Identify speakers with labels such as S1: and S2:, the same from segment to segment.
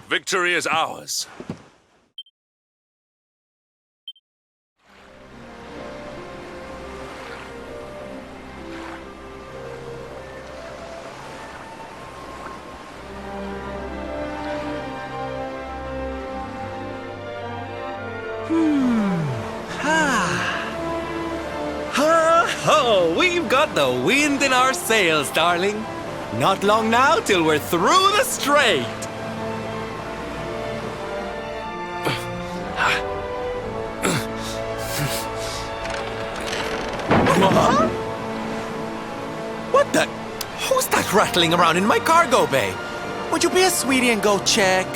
S1: Victory is ours.
S2: Ho! We've got the wind in our sails, darling. Not long now till we're through the strait. What? What the? Who's that rattling around in my cargo bay? Would you be a sweetie and go check?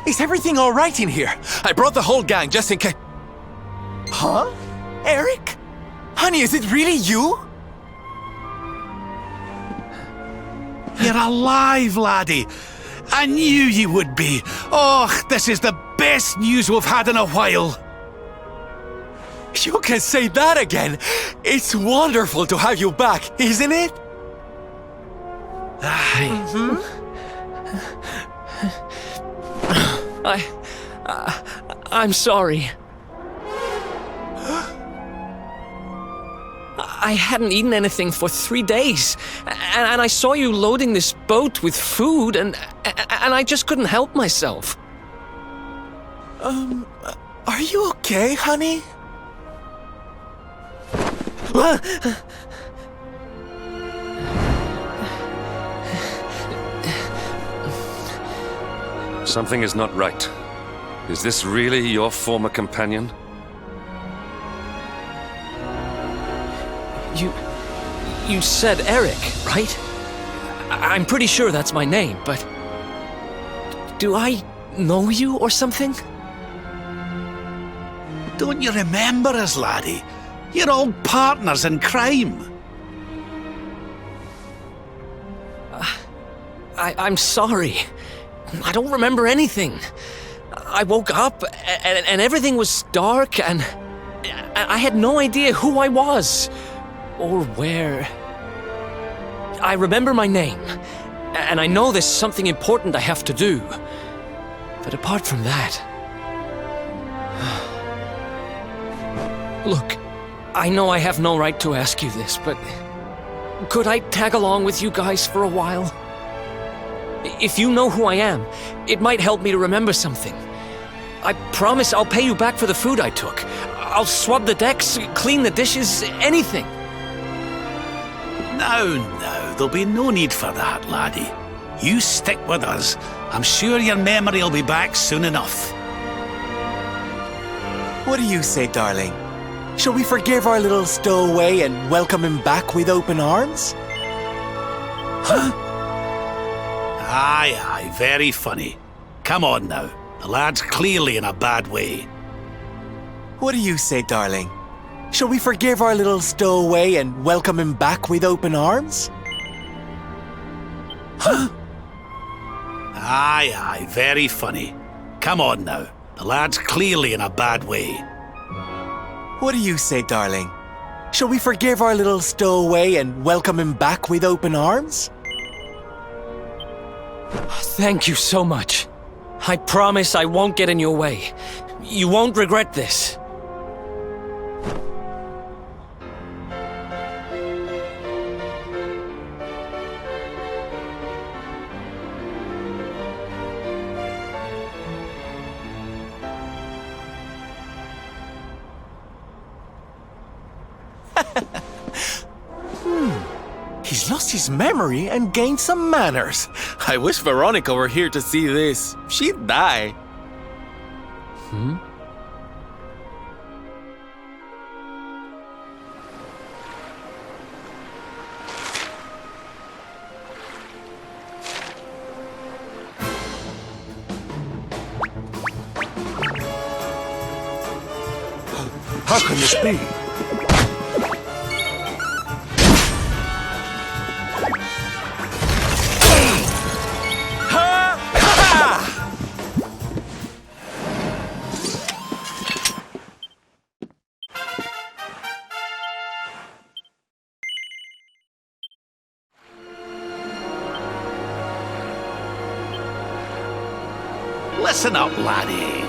S2: Is everything all right in here? I brought the whole gang just in case. Huh? Eric? Honey, is it really you?
S3: You're alive, laddie. I knew you would be. Oh, this is the best news we've had in a while.
S2: You can say that again! It's wonderful to have you back, isn't it?
S4: I'm sorry. I hadn't eaten anything for 3 days, and I saw you loading this boat with food, and I just couldn't help myself.
S2: Are you okay, honey?
S1: Something is not right. Is this really your former companion?
S4: You said Eric, right? I'm pretty sure that's my name, but... do I know you or something?
S3: Don't you remember us, laddie? You're old partners in crime.
S4: I'm sorry. I don't remember anything. I woke up and everything was dark and I had no idea who I was or where. I remember my name and I know there's something important I have to do. But apart from that... Look, I know I have no right to ask you this, but could I tag along with you guys for a while? If you know who I am, it might help me to remember something. I promise I'll pay you back for the food I took. I'll swab the decks, clean the dishes, anything.
S3: No, there'll be no need for that, laddie. You stick with us. I'm sure your memory will be back soon enough.
S2: What do you say, darling? Shall we forgive our little stowaway and welcome him back with open arms?
S3: Huh? Aye, very funny. Come on now. The lad's clearly in a bad way.
S2: What do you say, darling? Shall we forgive our little stowaway and welcome him back with open arms?
S3: Huh? Aye, very funny. Come on now. The lad's clearly in a bad way.
S2: What do you say, darling? Shall we forgive our little stowaway and welcome him back with open arms?
S4: Thank you so much. I promise I won't get in your way. You won't regret this.
S2: He's lost his memory and gained some manners. I wish Veronica were here to see this. She'd die.
S1: How can this be?
S3: Listen up, laddie.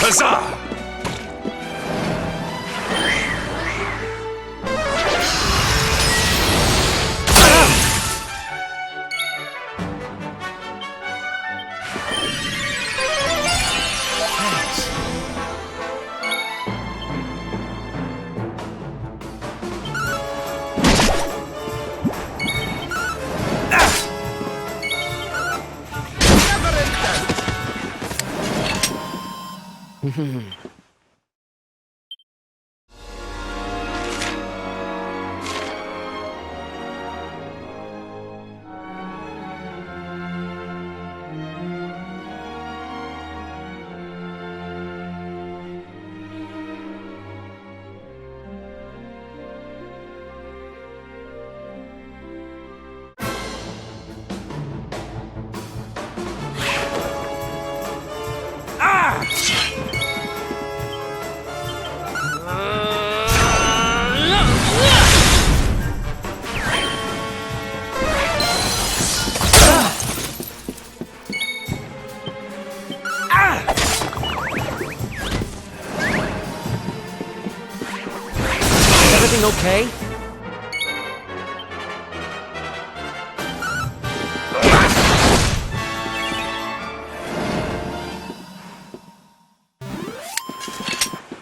S1: Huzzah!
S4: Everything okay?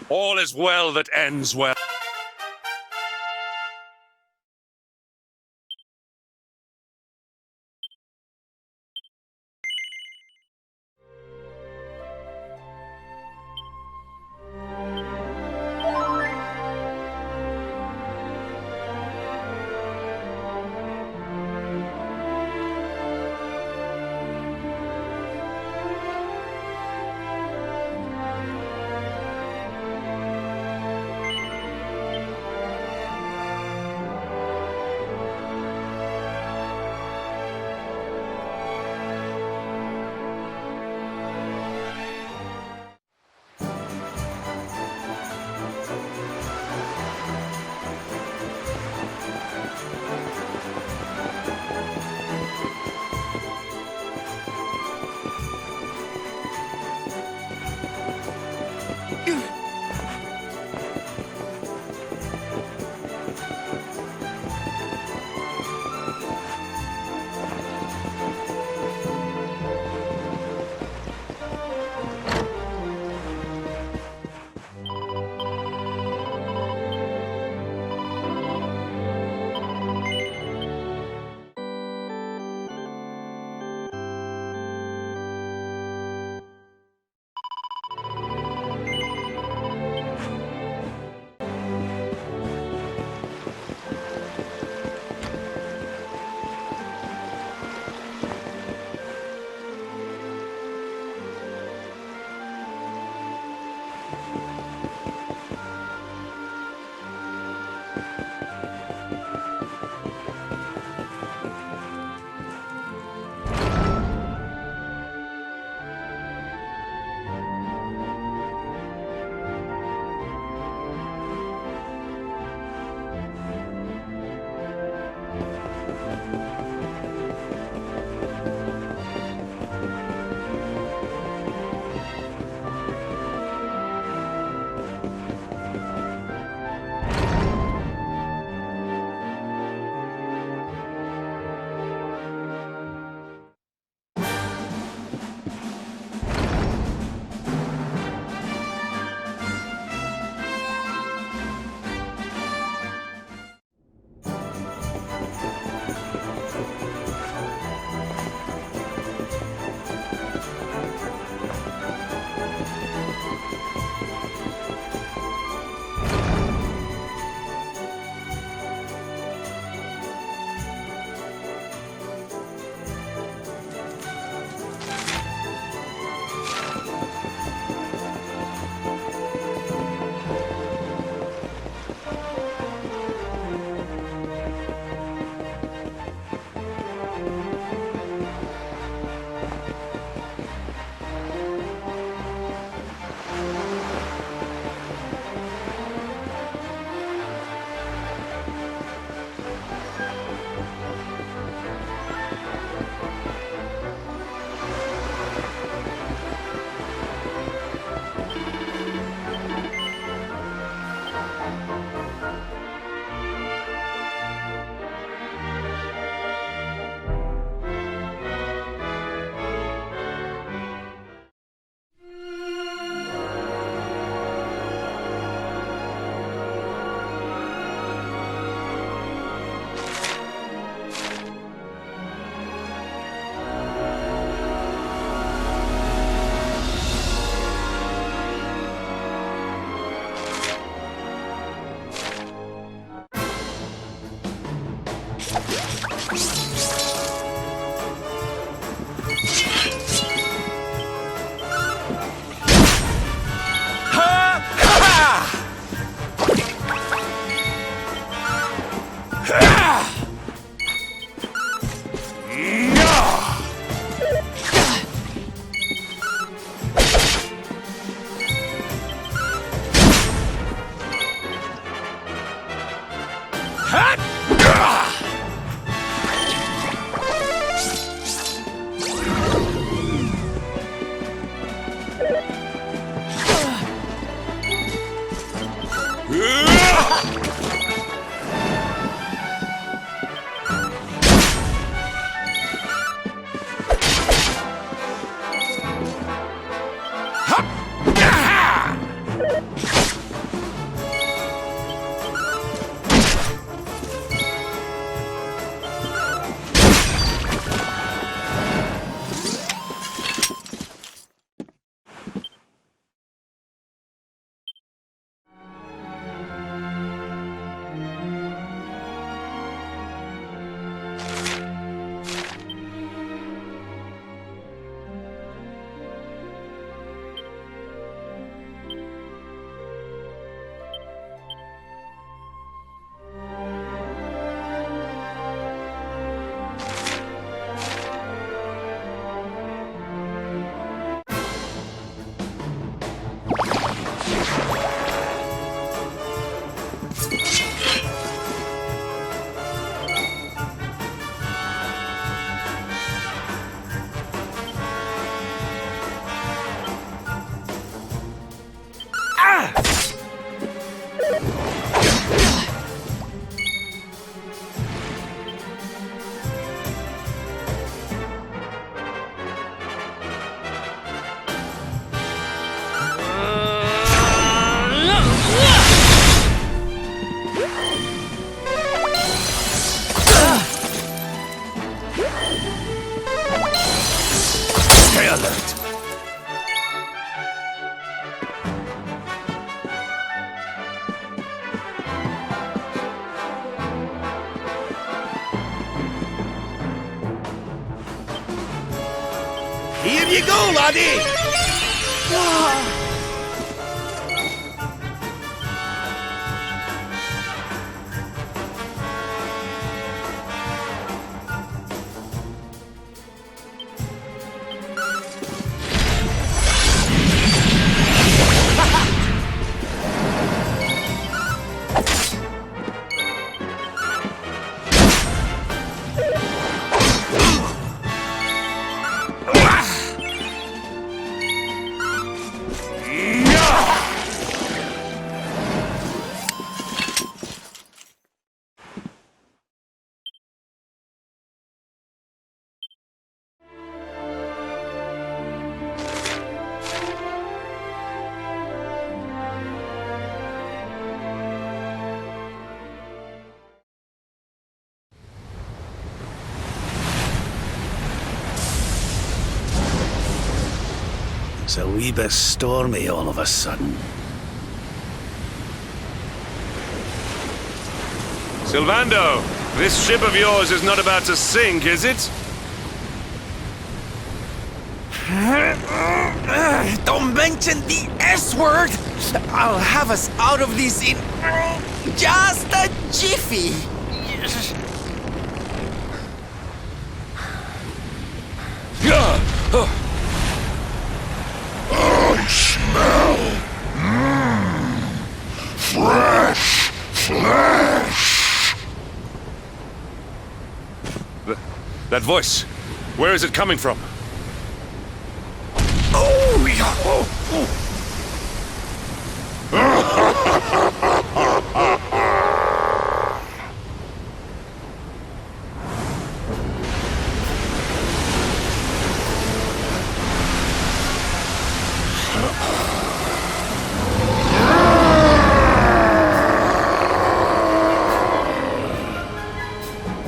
S1: All is well that ends well.
S2: Stay alert.
S3: Here you go, laddie! It's a wee bit stormy all of a sudden.
S1: Sylvando, this ship of yours is not about to sink, is it?
S2: Don't mention the S word! I'll have us out of this in just a jiffy!
S5: I smell fresh flesh.
S1: That voice, where is it coming from?
S2: Oh, yeah!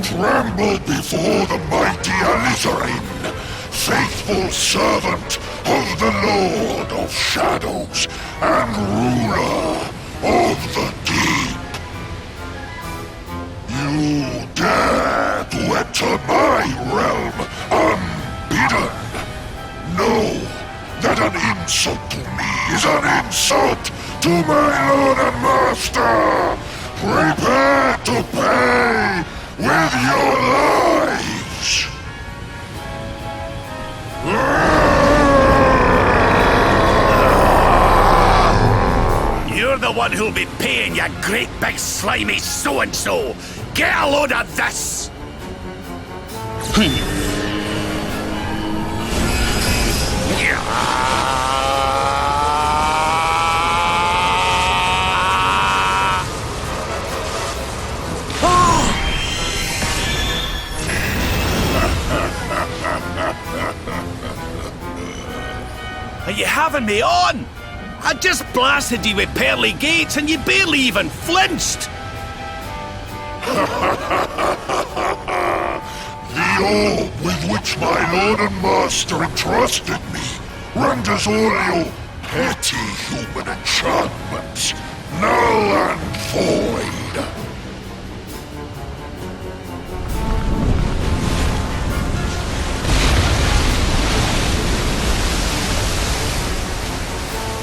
S5: Tremble before the mighty Elusive, faithful servant of the Lord of Shadows and ruler of the deep. You dare to enter my realm unbidden. Know that an insult to me is an insult to my lord and master. Prepare to pay with your lives.
S3: You're the one who'll be paying, you great big slimy so-and-so! Get a load of this! Are you having me on? I just blasted you with pearly gates and you barely even flinched!
S5: The orb with which my lord and master entrusted me renders all your petty human enchantments null and void.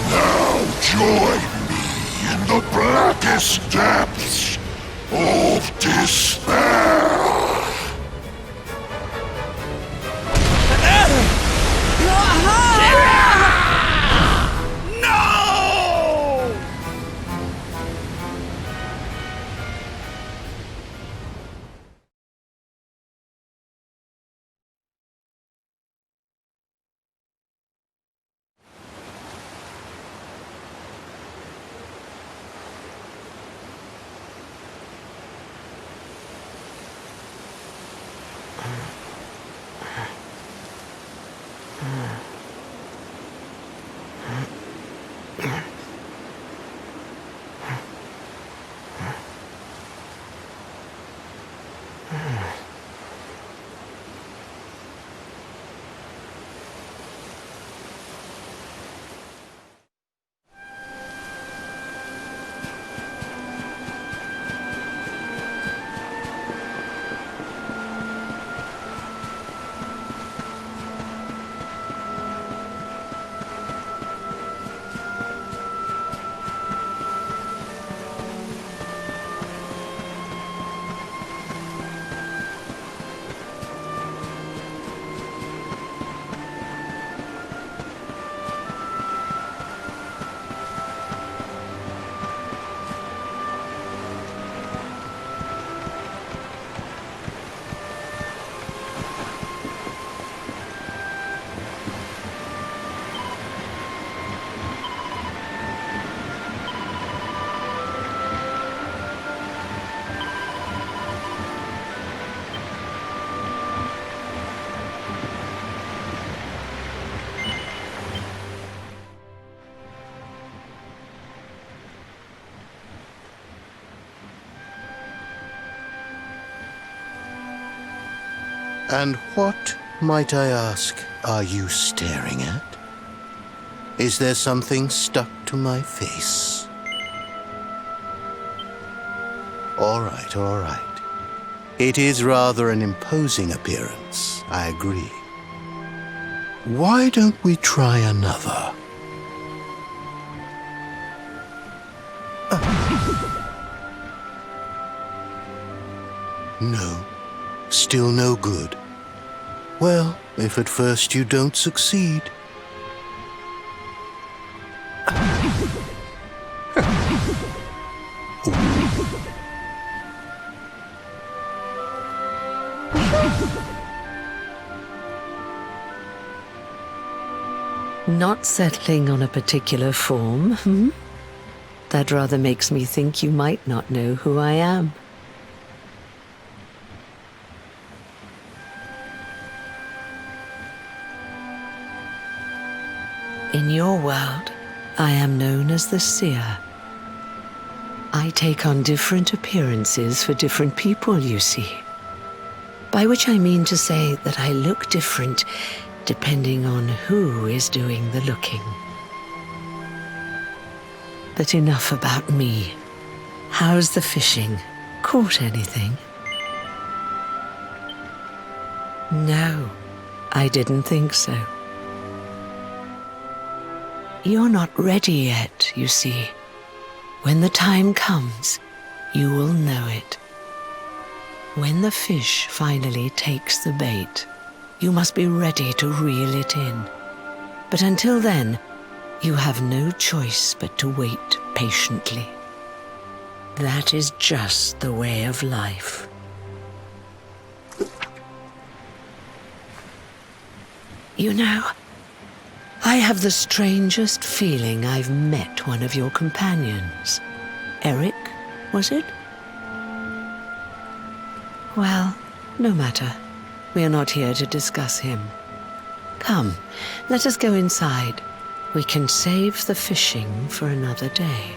S5: Now join me in the blackest depths of despair.
S6: And what, might I ask, are you staring at? Is there something stuck to my face? All right, all right. It is rather an imposing appearance, I agree. Why don't we try another? No, still no good. Well, if at first you don't succeed.
S7: Not settling on a particular form, hmm? That rather makes me think you might not know who I am. In your world, I am known as the Seer. I take on different appearances for different people, you see. By which I mean to say that I look different depending on who is doing the looking. But enough about me. How's the fishing? Caught anything? No, I didn't think so. You're not ready yet, you see. When the time comes, you will know it. When the fish finally takes the bait, you must be ready to reel it in. But until then, you have no choice but to wait patiently. That is just the way of life. You know, I have the strangest feeling I've met one of your companions. Eric, was it? Well, no matter. We are not here to discuss him. Come, let us go inside. We can save the fishing for another day.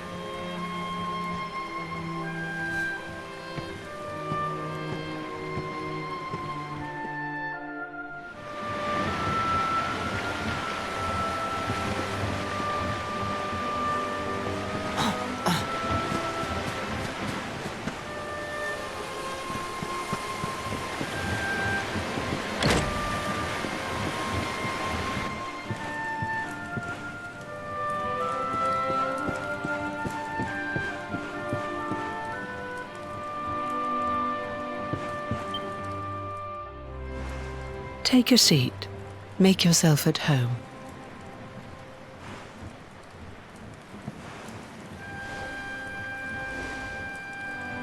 S7: Take a seat. Make yourself at home.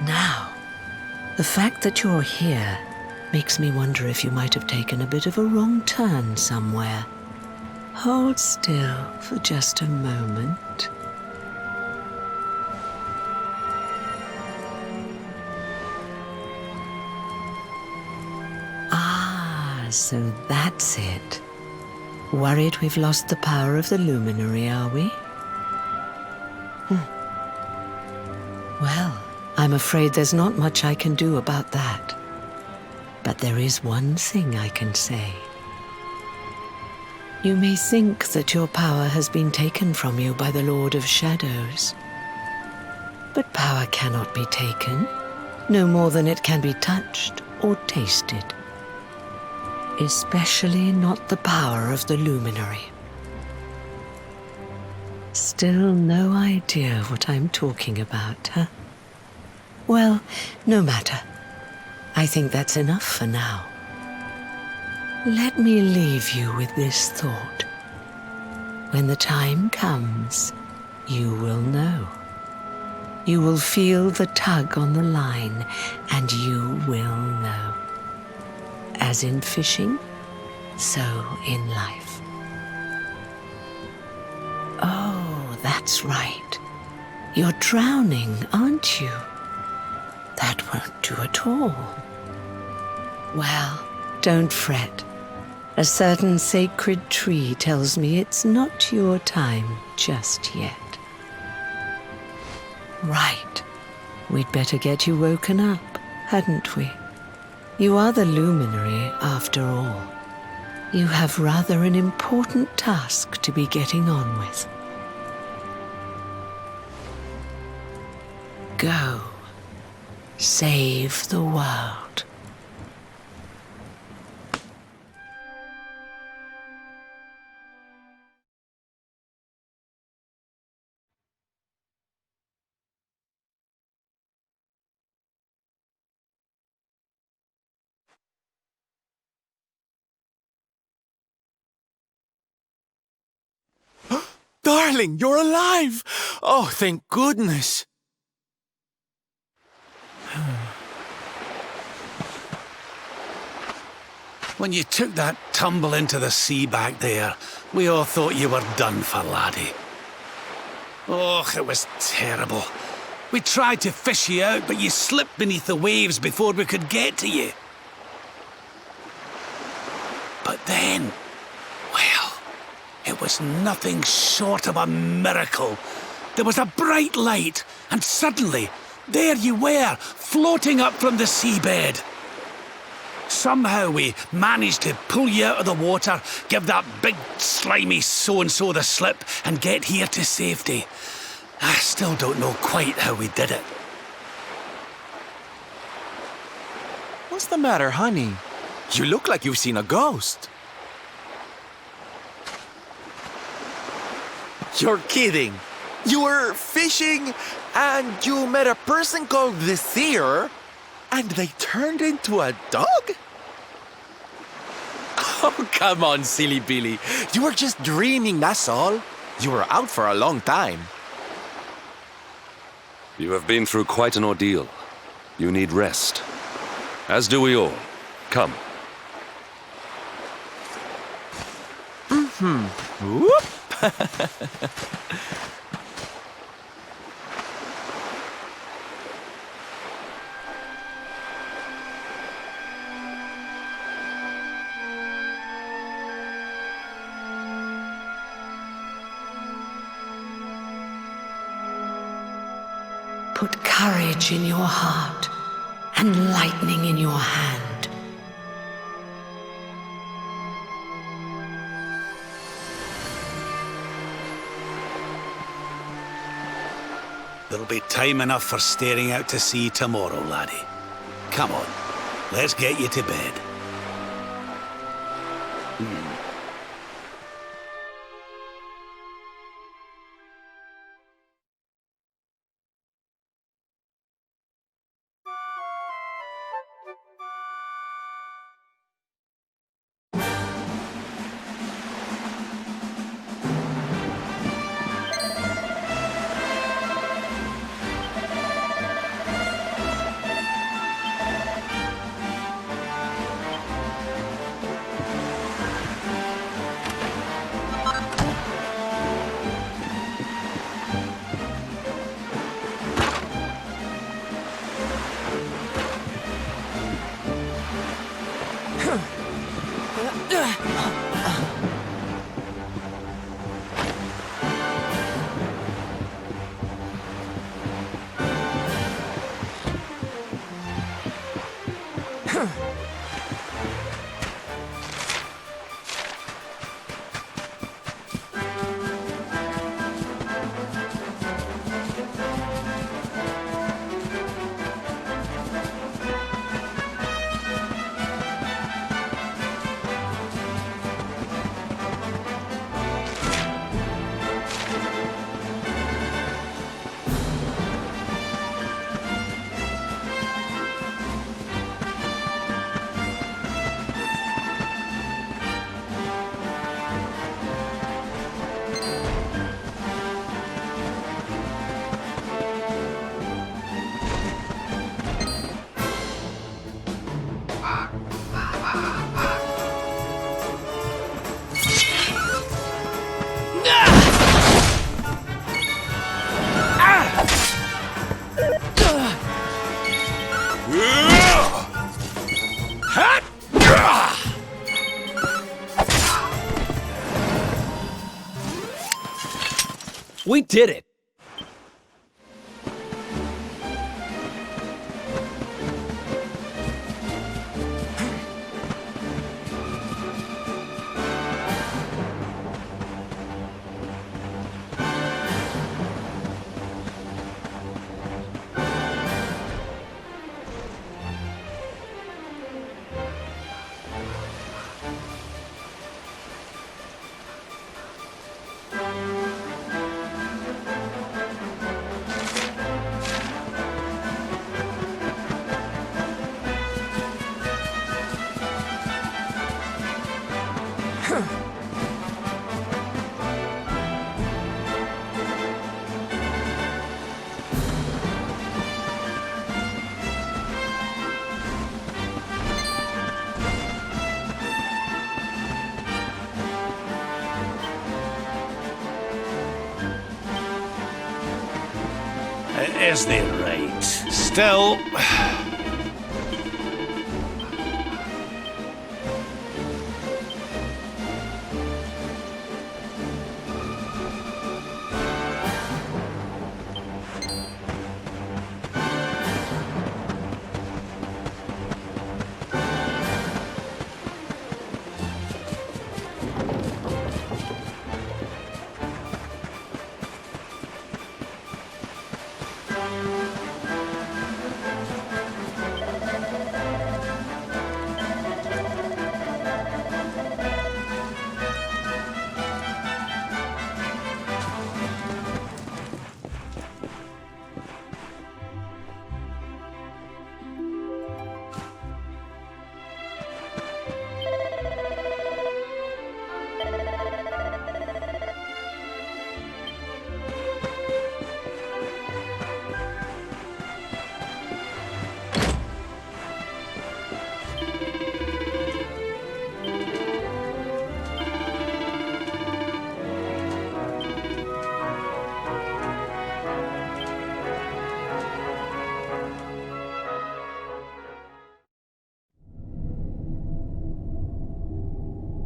S7: Now, the fact that you're here makes me wonder if you might have taken a bit of a wrong turn somewhere. Hold still for just a moment. So that's it. Worried we've lost the power of the Luminary, are we? Well, I'm afraid there's not much I can do about that. But there is one thing I can say. You may think that your power has been taken from you by the Lord of Shadows. But power cannot be taken, no more than it can be touched or tasted. Especially not the power of the Luminary. Still no idea what I'm talking about, huh? Well, no matter. I think that's enough for now. Let me leave you with this thought. When the time comes, you will know. You will feel the tug on the line, and you will know. As in fishing, so in life. Oh, that's right. You're drowning, aren't you? That won't do at all. Well, don't fret. A certain sacred tree tells me it's not your time just yet. Right. We'd better get you woken up, hadn't we? You are the Luminary, after all. You have rather an important task to be getting on with. Go. Save the world.
S2: Darling, you're alive! Oh, thank goodness!
S3: When you took that tumble into the sea back there, we all thought you were done for, laddie. Oh, it was terrible. We tried to fish you out, but you slipped beneath the waves before we could get to you. But then, well, it was nothing short of a miracle. There was a bright light, and suddenly, there you were, floating up from the seabed. Somehow we managed to pull you out of the water, give that big slimy so-and-so the slip, and get here to safety. I still don't know quite how we did it.
S2: What's the matter, honey? You look like you've seen a ghost. You're kidding. You were fishing and you met a person called the Seer and they turned into a dog? Oh, come on, silly Billy. You were just dreaming, that's all. You were out for a long time.
S1: You have been through quite an ordeal. You need rest. As do we all. Come.
S2: Whoop.
S7: Put courage in your heart and lightning in your hand.
S3: There'll be time enough for staring out to sea tomorrow, laddie. Come on, let's get you to bed.
S4: We did it!
S3: Is they right? Still...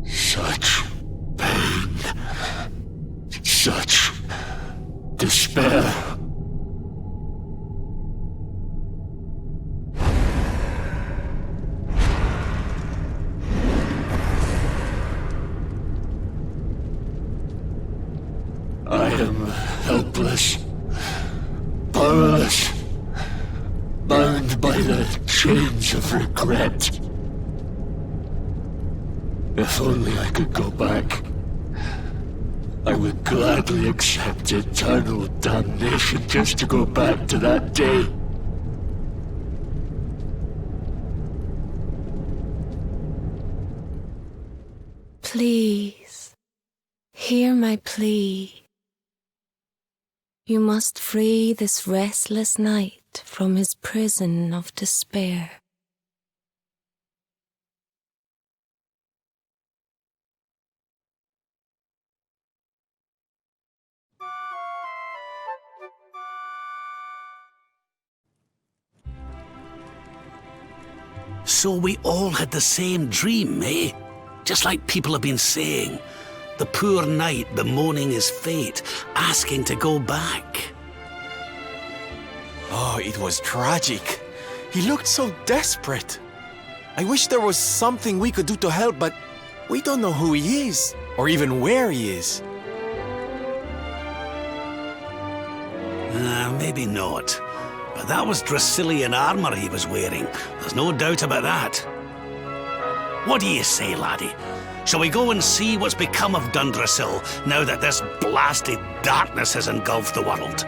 S5: Such pain. Such despair. I am helpless, powerless, bound by the chains of regret. If only I could go back, I would gladly accept eternal damnation just to go back to that day.
S8: Please, hear my plea. You must free this restless knight from his prison of despair.
S3: So we all had the same dream, eh? Just like people have been saying. The poor knight bemoaning his fate, asking to go back.
S2: Oh, it was tragic. He looked so desperate. I wish there was something we could do to help, but we don't know who he is, or even where he is.
S3: Maybe not. But that was Dracilian armor he was wearing. There's no doubt about that. What do you say, laddie? Shall we go and see what's become of Dundrasil now that this blasted darkness has engulfed the world?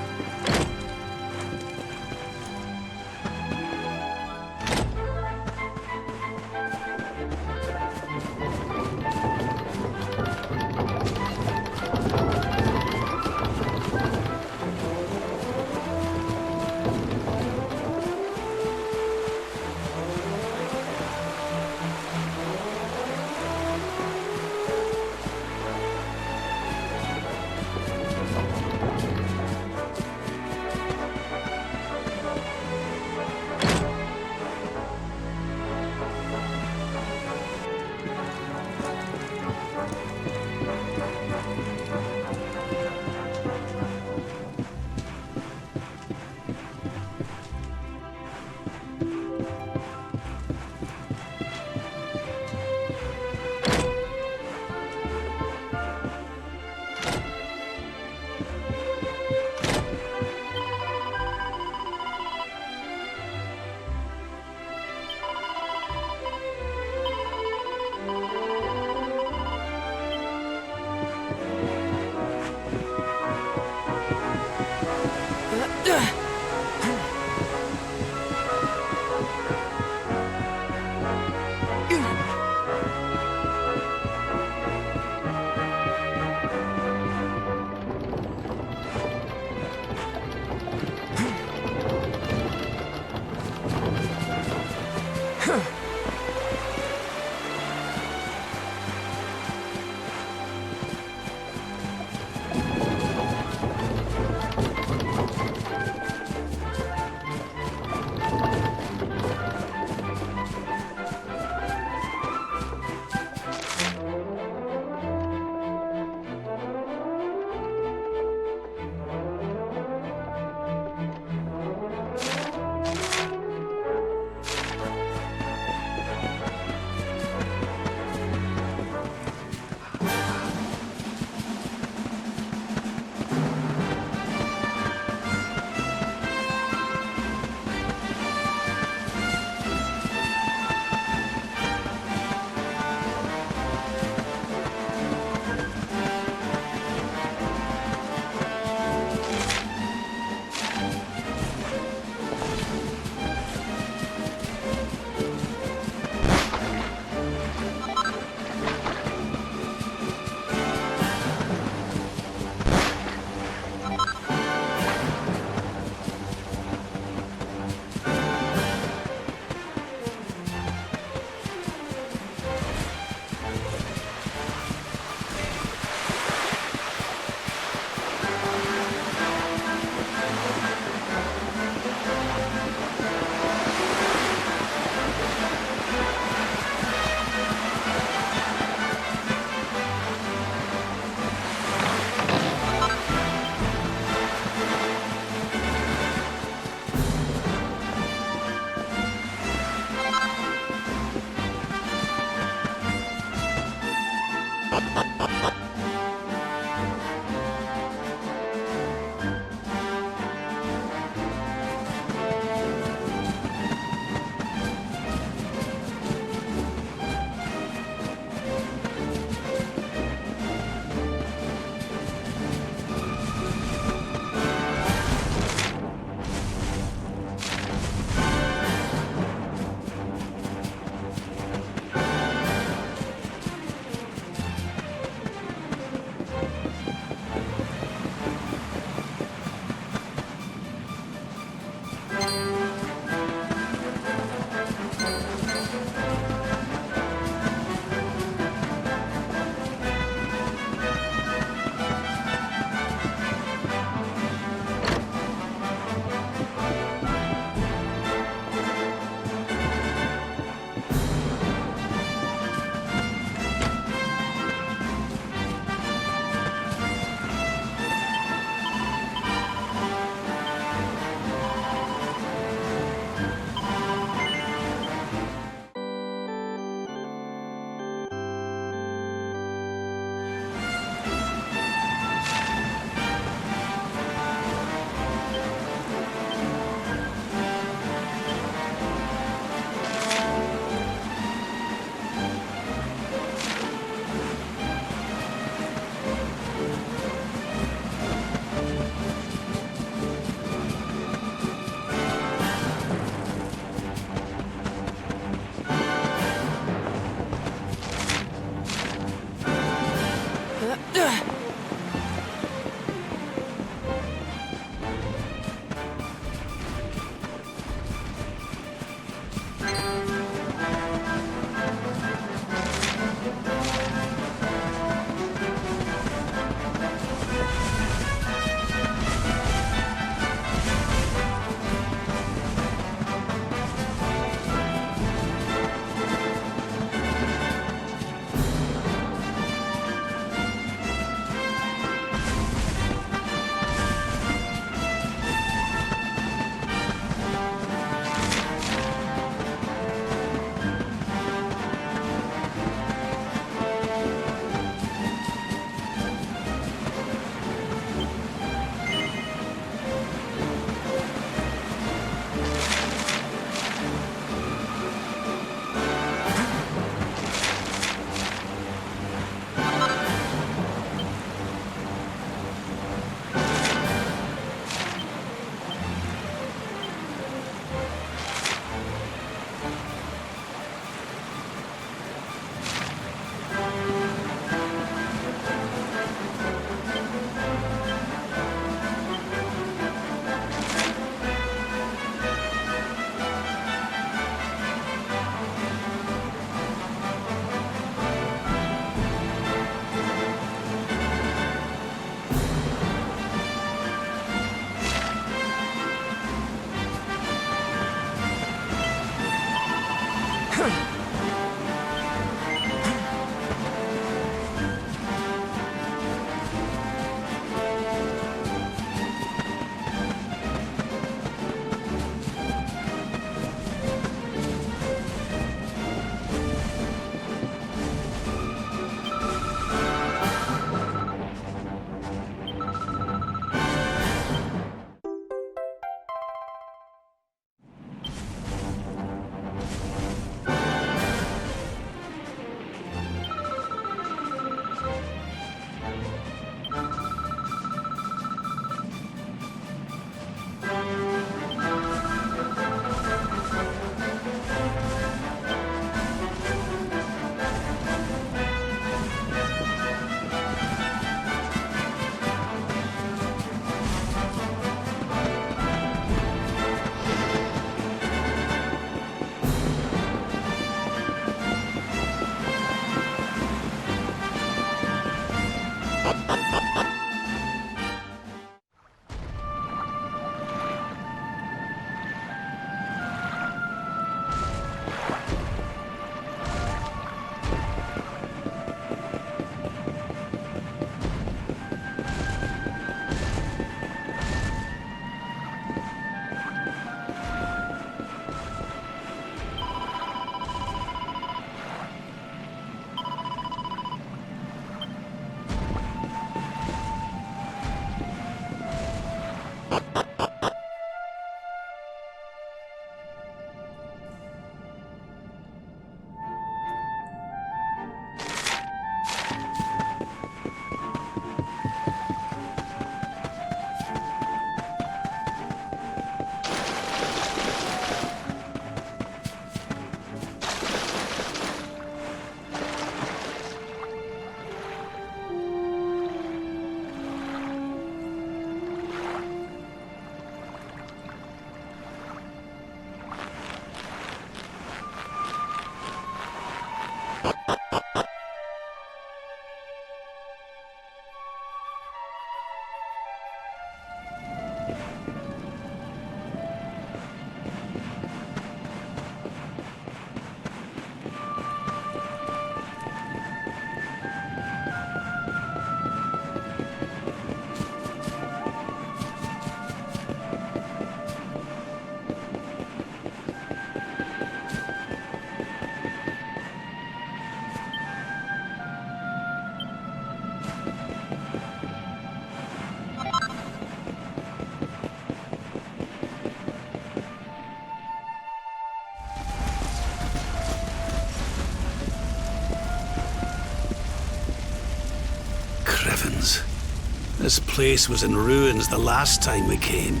S3: This place was in ruins the last time we came.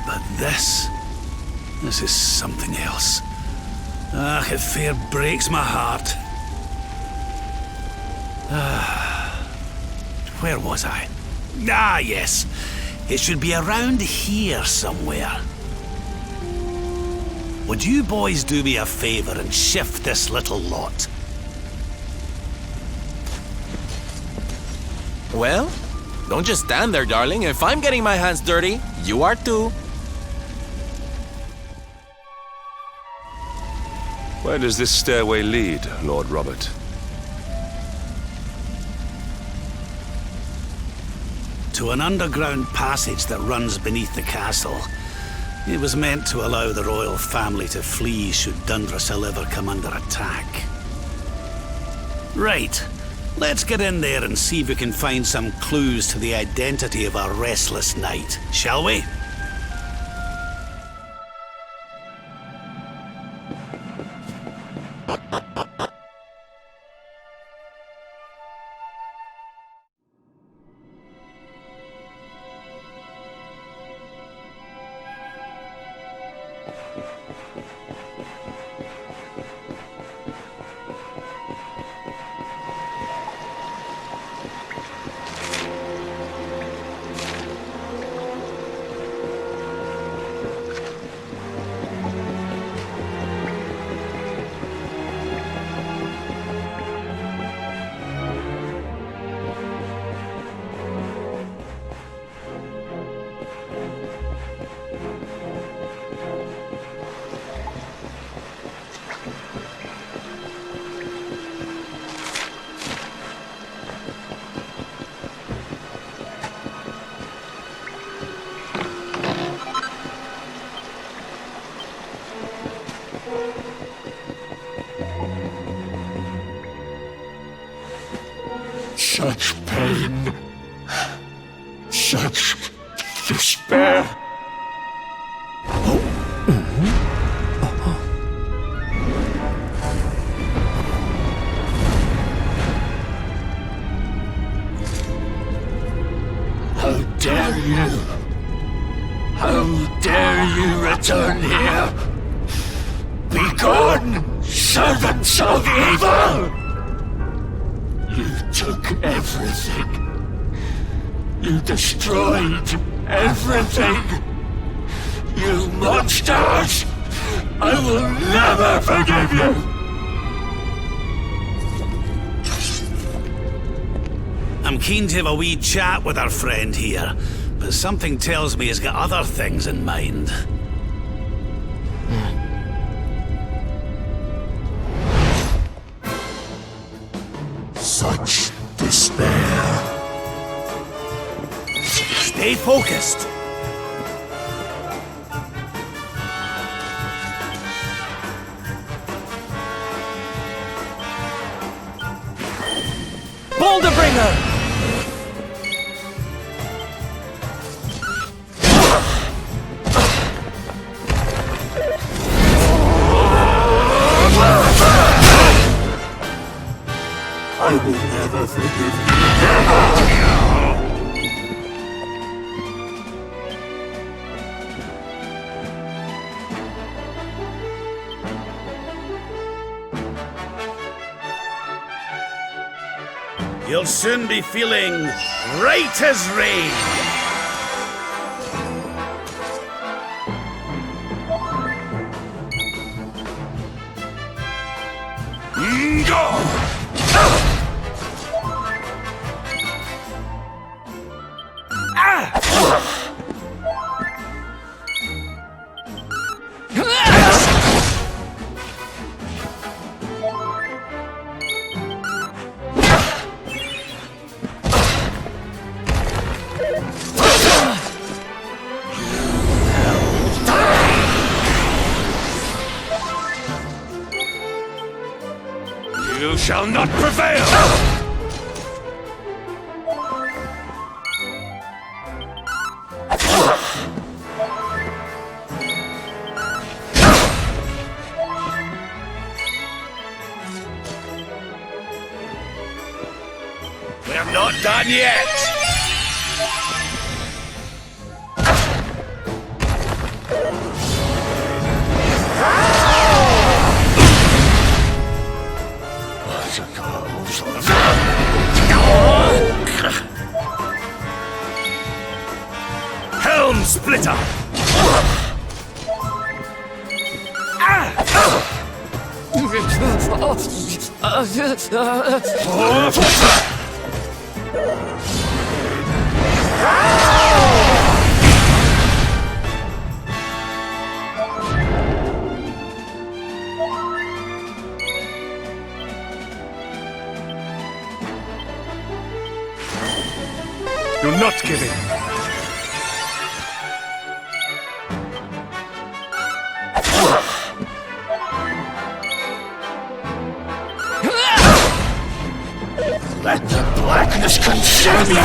S3: But this is something else. Ah, it fair breaks my heart. Where was I? Ah, yes. It should be around here somewhere. Would you boys do me a favor and shift this little lot?
S2: Well, don't just stand there, darling. If I'm getting my hands dirty, you are too.
S1: Where does this stairway lead, Lord Robert?
S3: To an underground passage that runs beneath the castle. It was meant to allow the royal family to flee should Dundrasil ever come under attack. Right. Let's get in there and see if we can find some clues to the identity of our restless knight, shall we?
S5: Such pain. Such despair. How dare you? How dare you return here? Begone, servants of evil! You took everything. You destroyed everything. You monsters! I will never forgive you!
S3: I'm keen to have a wee chat with our friend here, but something tells me he's got other things in mind.
S5: Such despair.
S3: Stay focused.
S4: Boulder Bringer!
S5: I will never forgive you.
S3: You'll soon be feeling right as rain.
S1: You shall not prevail!
S3: We're not done yet. splitter! Do not give in.
S5: Let the blackness consume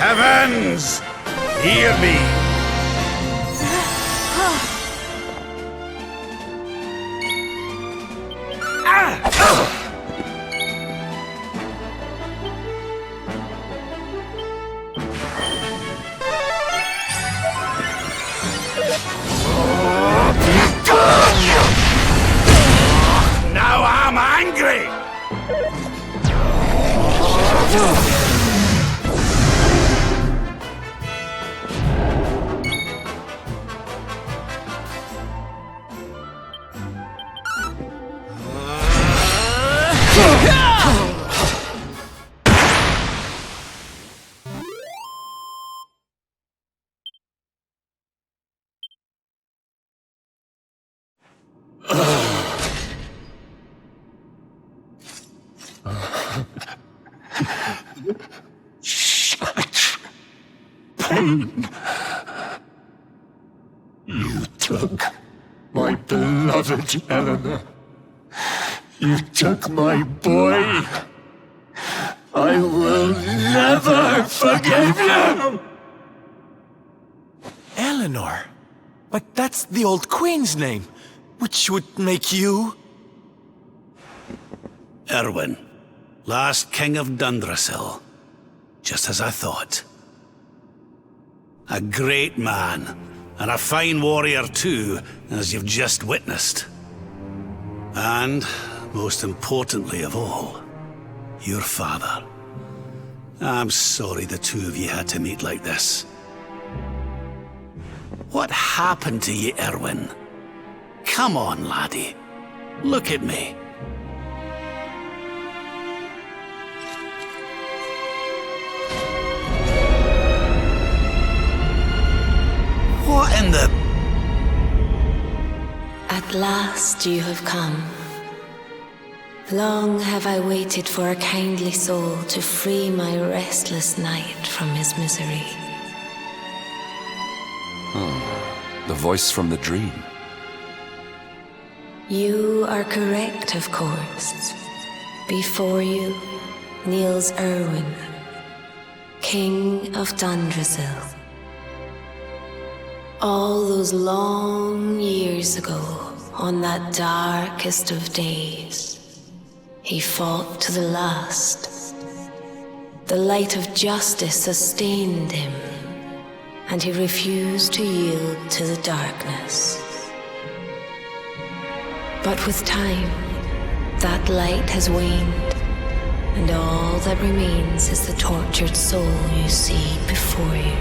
S3: Heavens, hear me! Now I'm angry!
S5: such pain. You took my beloved Eleanor. You took my boy. I will never forgive you!
S2: Eleanor? But that's the old queen's name, which would make you...
S3: Erwin, last king of Dundrasil. Just as I thought. A great man, and a fine warrior too, as you've just witnessed. And, most importantly of all, your father. I'm sorry the two of you had to meet like this. What happened to you, Erwin? Come on, laddie. Look at me. What in the...
S8: At last you have come. Long have I waited for a kindly soul to free my restless knight from his misery.
S1: The voice from the dream.
S8: You are correct, of course. Before you kneels Erwin, King of Dundrasil. All those long years ago, on that darkest of days, he fought to the last. The light of justice sustained him, and he refused to yield to the darkness. But with time, that light has waned, And all that remains is the tortured soul you see before you.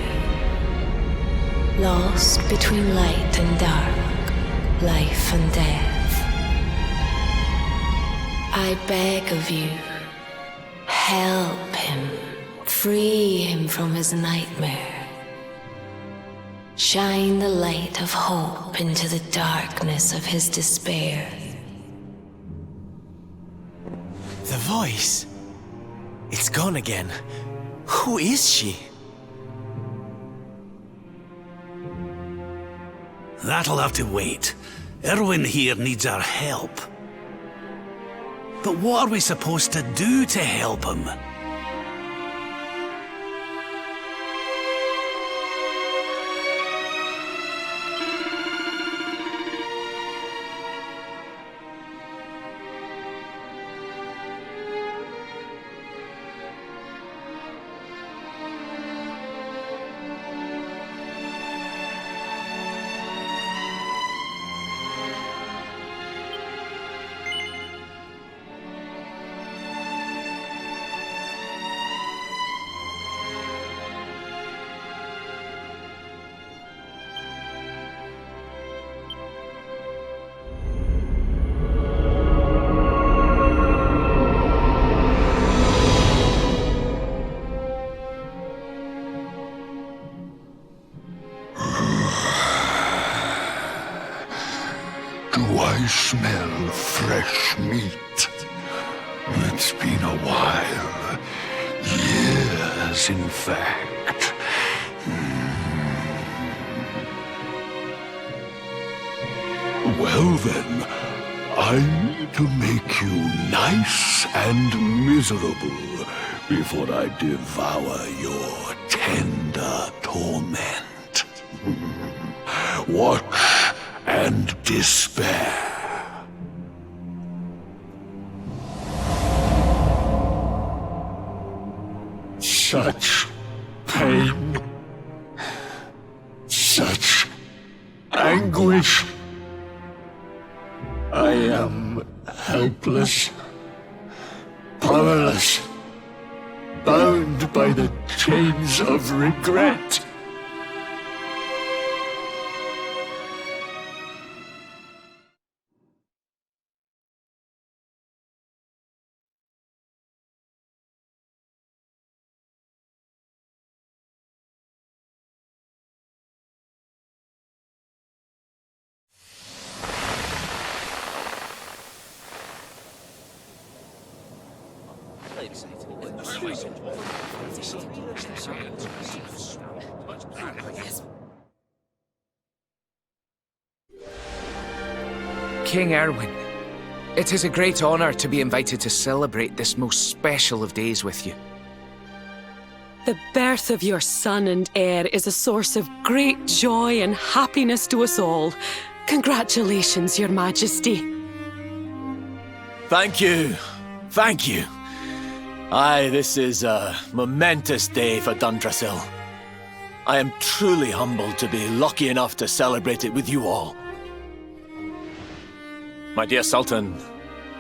S8: Lost between light and dark, life and death. I beg of you, help him, free him from his nightmare. Shine the light of hope into the darkness of his despair.
S2: The voice. It's gone again. Who is she?
S3: That'll have to wait. Erwin here needs our help. But what are we supposed to do to help him?
S5: Do I smell fresh meat? It's been a while. Years, in fact. Well then, I need to make you nice and miserable before I devour your tender torment. Watch and despair. Such pain, such anguish. I am helpless, powerless, bound by the chains of regret.
S9: King Erwin, it is a great honor to be invited to celebrate this most special of days with you.
S10: The birth of your son and heir is a source of great joy and happiness to us all. Congratulations, Your Majesty.
S2: Thank you. Thank you. Aye, this is a momentous day for Dundrasil. I am truly humbled to be lucky enough to celebrate it with you all. My dear Sultan,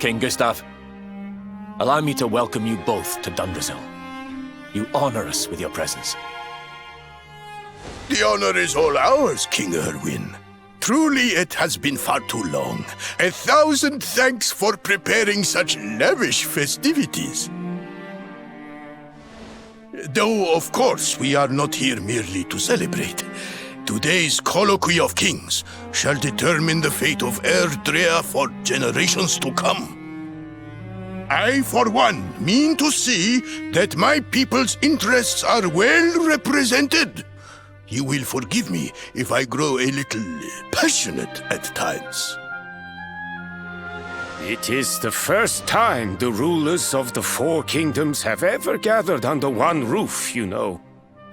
S2: King Gustav, allow me to welcome you both to Dundrasil. You honor us with your presence.
S5: The honor is all ours, King Erwin. Truly, it has been far too long. 1,000 thanks for preparing such lavish festivities. Though, of course, we are not here merely to celebrate. Today's colloquy of kings shall determine the fate of Erdrea for generations to come. I, for one, mean to see that my people's interests are well represented. You will forgive me if I grow a little passionate at times.
S11: It is the first time the rulers of the Four Kingdoms have ever gathered under one roof, you know.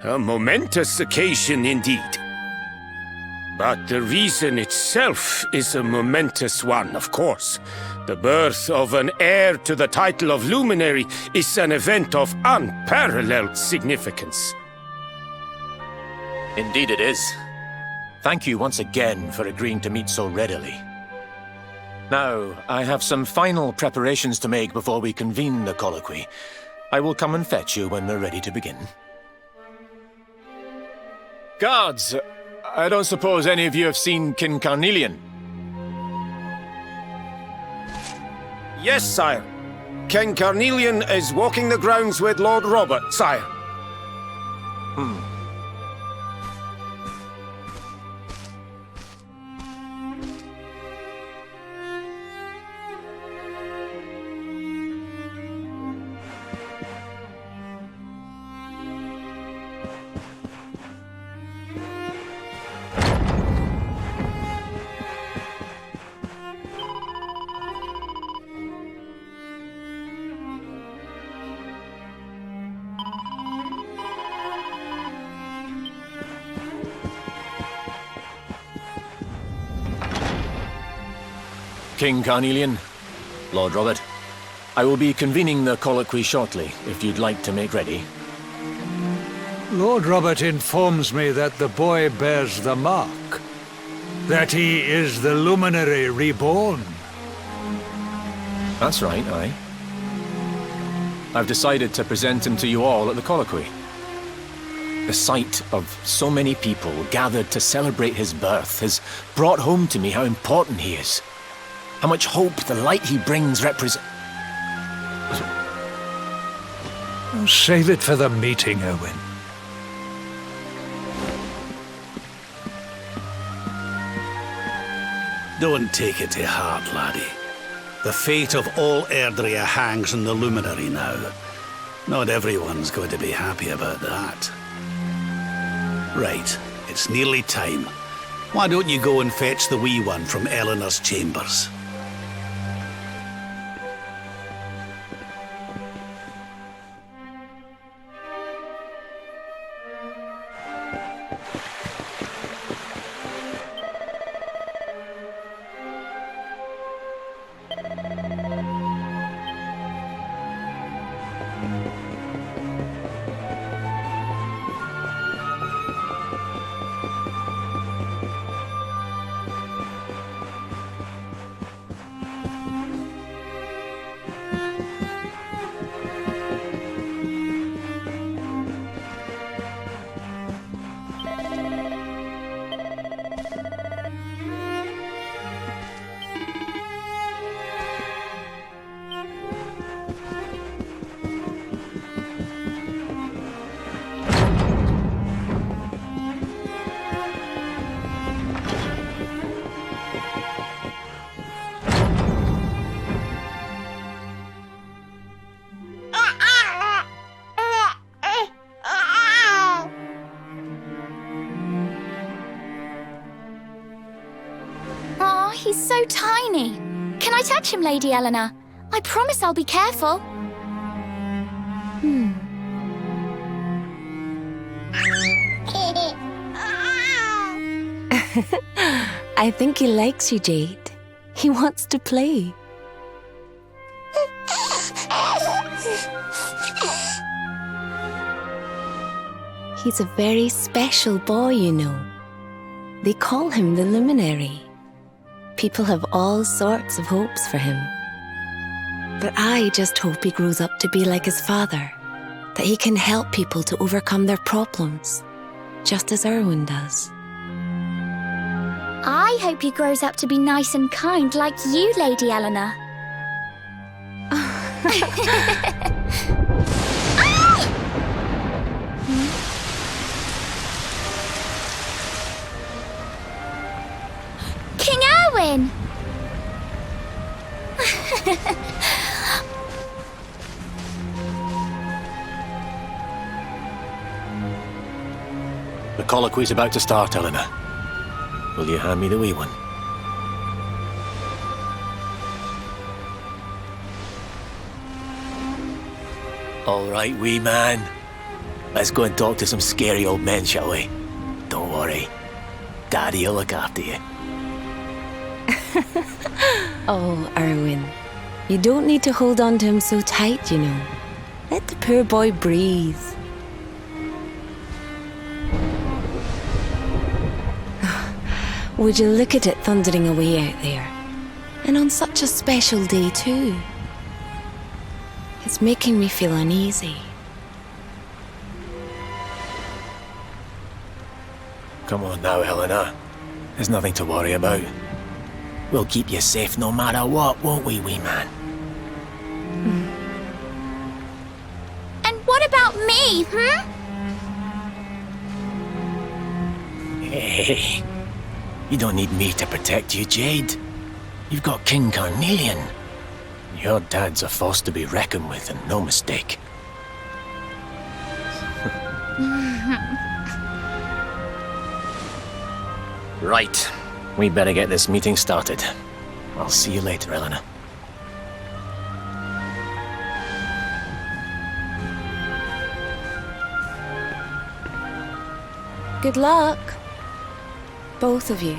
S11: A momentous occasion indeed. But the reason itself is a momentous one, of course. The birth of an heir to the title of Luminary is an event of unparalleled significance.
S2: Indeed it is. Thank you once again for agreeing to meet so readily. Now, I have some final preparations to make before we convene the colloquy. I will come and fetch you when we're ready to begin. Guards, I don't suppose any of you have seen King Carnelian?
S11: Yes, sire. King Carnelian is walking the grounds with Lord Robert, sire.
S2: King Carnelian, Lord Robert, I will be convening the colloquy shortly, if you'd like to make ready.
S3: Lord Robert informs me that the boy bears the mark. That he is the Luminary reborn.
S2: That's right, aye. I've decided to present him to you all at the colloquy. The sight of so many people gathered to celebrate his birth has brought home to me how important he is. How much hope the light he brings represents.
S3: Save it for the meeting, Owen.
S12: Don't take it to heart, laddie. The fate of all Erdrea hangs on the Luminary now. Not everyone's going to be happy about that. Right, it's nearly time. Why don't you go and fetch the wee one from Eleanor's chambers?
S13: He's so tiny. Can I touch him, Lady Eleanor? I promise I'll be careful.
S8: I think he likes you, Jade. He wants to play. He's a very special boy, you know. They call him the Luminary. People have all sorts of hopes for him. But I just hope he grows up to be like his father, that he can help people to overcome their problems, just as Erwin does.
S13: I hope he grows up to be nice and kind like you, Lady Eleanor. King Erwin!
S2: The colloquy's about to start, Eleanor. Will you hand me the wee one? All right, wee man. Let's go and talk to some scary old men, shall we? Don't worry. Daddy'll look after you.
S8: Oh, Erwin. You don't need to hold on to him so tight, you know. Let the poor boy breathe. Would you look at it thundering away out there? And on such a special day, too. It's making me feel uneasy.
S2: Come on now, Helena. There's nothing to worry about. We'll keep you safe no matter what, won't we, wee man?
S13: And what about me,
S2: Hey, you don't need me to protect you, Jade. You've got King Carnelian. Your dad's a force to be reckoned with, and no mistake. Right. We better get this meeting started. I'll see you later, Elena.
S8: Good luck. Both of you.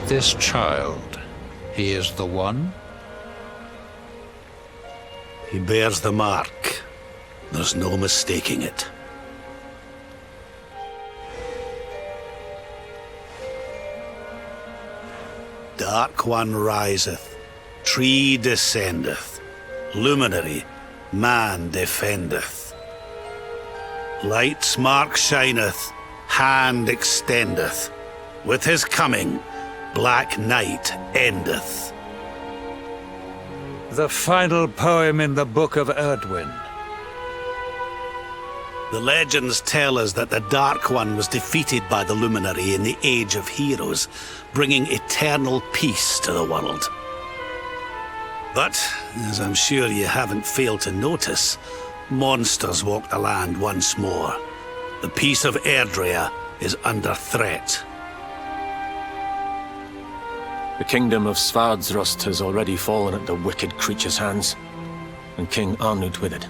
S14: This child, he is the one?
S12: He bears the mark. There's no mistaking it. Dark One riseth, tree descendeth, luminary, man defendeth. Light's mark shineth, hand extendeth. With his coming, black night endeth.
S14: The final poem in the Book of Erdwin.
S12: The legends tell us that the Dark One was defeated by the Luminary in the Age of Heroes, bringing eternal peace to the world. But, as I'm sure you haven't failed to notice, Monsters walk the land once more. The peace of Erdrea is under threat.
S2: The kingdom of Svardsrust has already fallen at the wicked creature's hands, and King Arnud with it.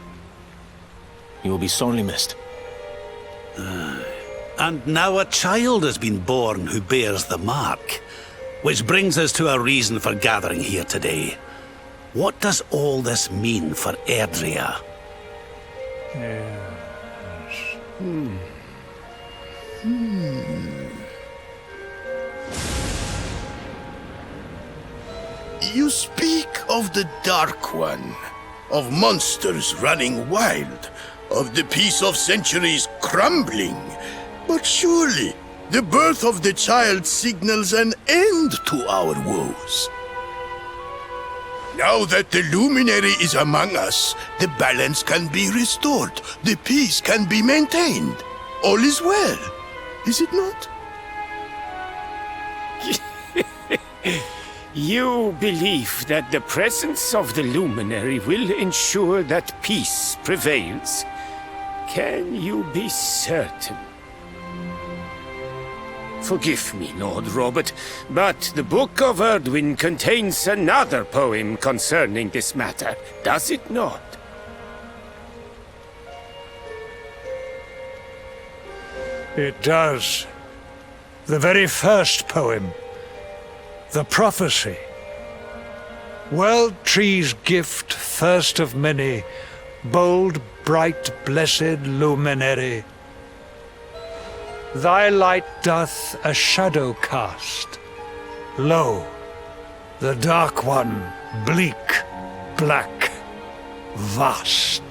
S2: He will be sorely missed.
S12: And now a child has been born who bears the mark. Which brings us to our reason for gathering here today. What does all this mean for Erdrea?
S5: You speak of the Dark One, of monsters running wild, of the peace of centuries crumbling. But surely, the birth of the child signals an end to our woes. Now that the Luminary is among us, the balance can be restored, the peace can be maintained. All is well, is it not?
S11: You believe that the presence of the Luminary will ensure that peace prevails? Can you be certain? Forgive me, Lord Robert, but the Book of Erdwin contains another poem concerning this matter, does it not?
S15: It does. The very first poem. The prophecy. World tree's gift, first of many, bold, bright, blessed Luminary. Thy light doth a shadow cast. Lo, the Dark One, bleak, black, vast.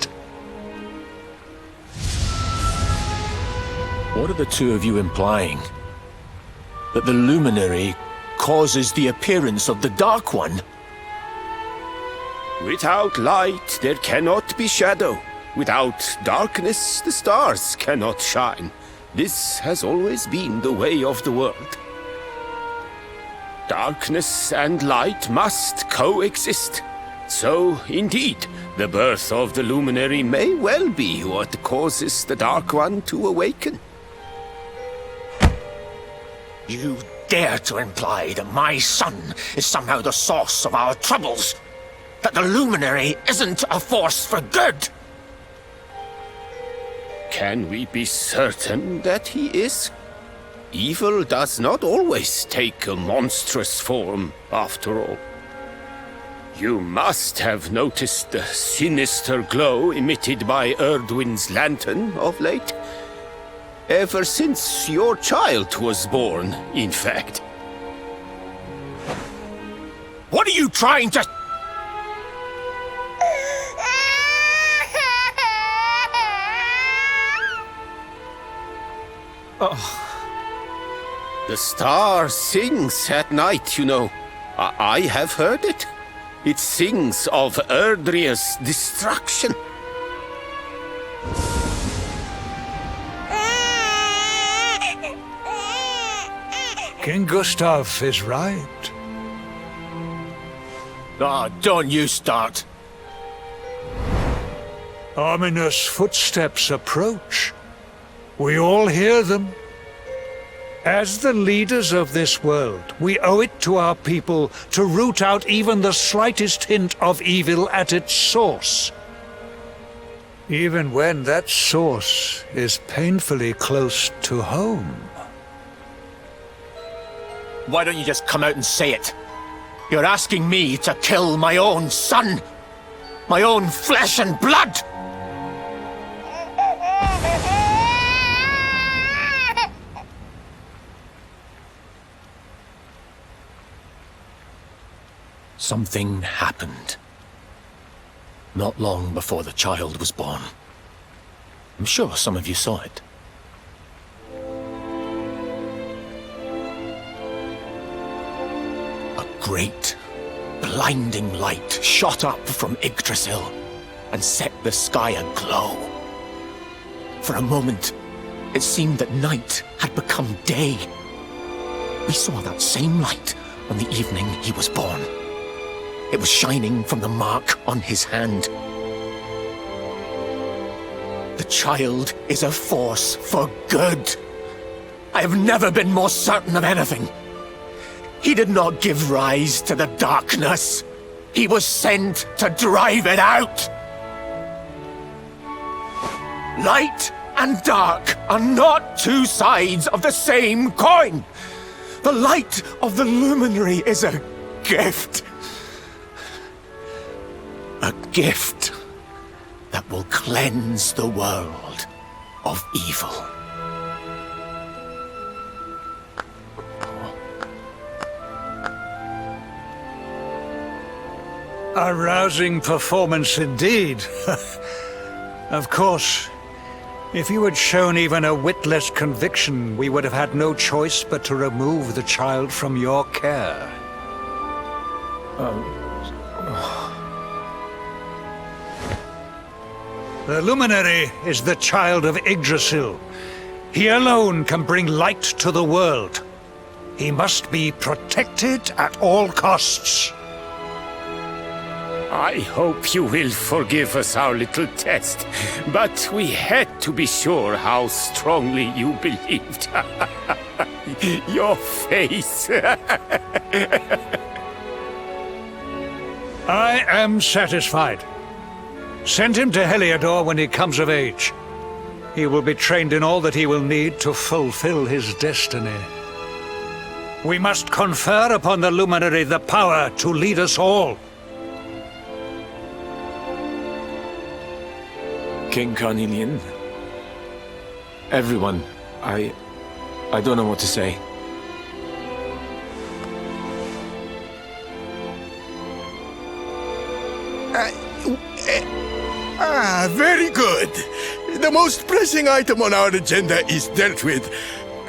S2: What are the two of you implying? That the Luminary causes the appearance of the Dark One?
S11: Without light, there cannot be shadow. Without darkness, the stars cannot shine. This has always been the way of the world. Darkness and light must coexist. So, indeed, the birth of the Luminary may well be what causes the Dark One to awaken.
S2: You dare to imply that my son is somehow the source of our troubles? That the Luminary isn't a force for good?
S11: Can we be certain that he is? Evil does not always take a monstrous form, after all. You must have noticed the sinister glow emitted by Erdwin's lantern of late. Ever since your child was born, in fact.
S2: What are you trying to...
S11: Oh. The star sings at night, you know. I have heard it. It sings of Erdrea's destruction.
S15: King Gustav is right.
S2: Ah, don't you start.
S15: Ominous footsteps approach. We all hear them. As the leaders of this world, we owe it to our people to root out even the slightest hint of evil at its source. Even when that source is painfully close to home.
S2: Why don't you just come out and say it? You're asking me to kill my own son! My own flesh and blood! Something happened. Not long before the child was born. I'm sure some of you saw it. A great, blinding light shot up from Yggdrasil and set the sky aglow. For a moment, it seemed that night had become day. We saw that same light on the evening he was born. It was shining from the mark on his hand. The child is a force for good. I have never been more certain of anything. He did not give rise to the darkness. He was sent to drive it out. Light and dark are not two sides of the same coin. The light of the Luminary is a gift. A gift that will cleanse the world of evil.
S15: A rousing performance indeed. Of course, if you had shown even a whit less conviction, we would have had no choice but to remove the child from your care. The Luminary is the child of Yggdrasil. He alone can bring light to the world. He must be protected at all costs.
S11: I hope you will forgive us our little test, but we had to be sure how strongly you believed. Your face.
S15: I am satisfied. Send him to Heliodor when he comes of age. He will be trained in all that he will need to fulfill his destiny. We must confer upon the Luminary the power to lead us all.
S2: King Carnelian, everyone, I don't know what to say.
S16: Very good. The most pressing item on our agenda is dealt with,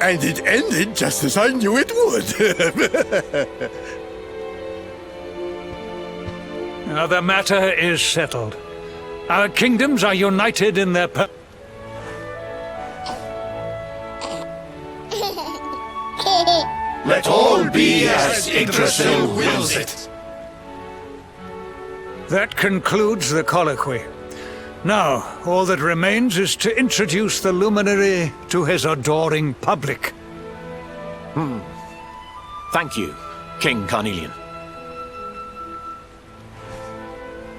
S16: and it ended just as I knew it would.
S15: Now the matter is settled. Our kingdoms are united in their
S5: Let all be as Yggdrasil wills it.
S15: That concludes the colloquy. Now, all that remains is to introduce the Luminary to his adoring public.
S2: Thank you, King Carnelian.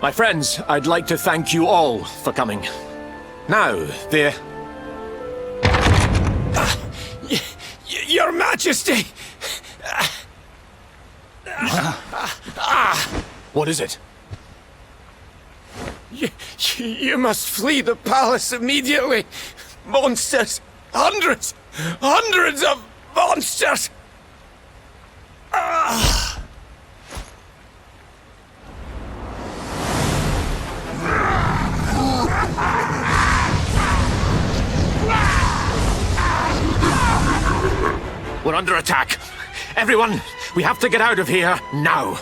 S2: My friends, I'd like to thank you all for coming. Now,
S11: Your Majesty!
S2: What is it?
S11: You must flee the palace immediately. Monsters! Hundreds of monsters!
S2: We're under attack. Everyone, we have to get out of here now.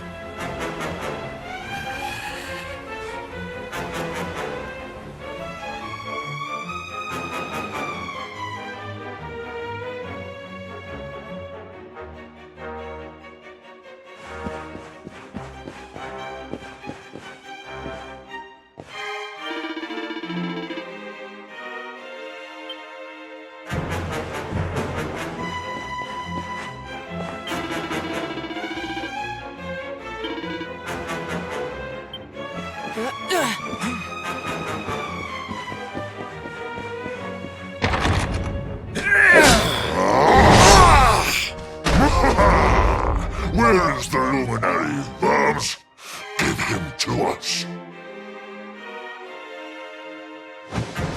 S5: Where is the Luminary, Babs? Give him to us.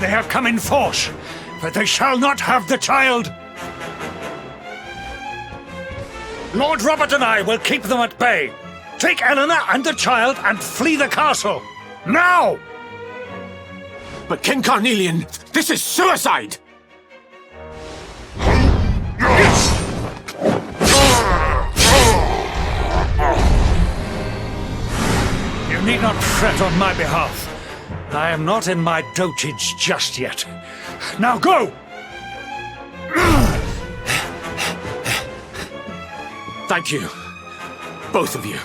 S15: They have come in force, but they shall not have the child. Lord Robert and I will keep them at bay. Take Eleanor and the child and flee the castle. Now!
S2: But King Carnelian, this is suicide!
S15: You need not fret on my behalf. I am not in my dotage just yet. Now go!
S2: Thank you, both of you.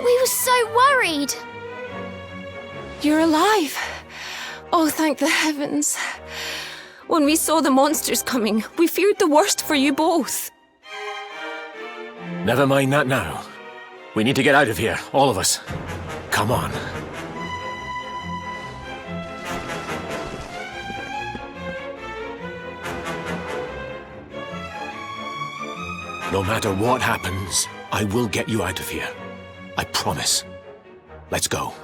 S13: We were so worried.
S8: You're alive. Oh, thank the heavens. When we saw the monsters coming, we feared the worst for you both.
S2: Never mind that now. We need to get out of here, all of us. Come on. No matter what happens, I will get you out of here. I promise. Let's go.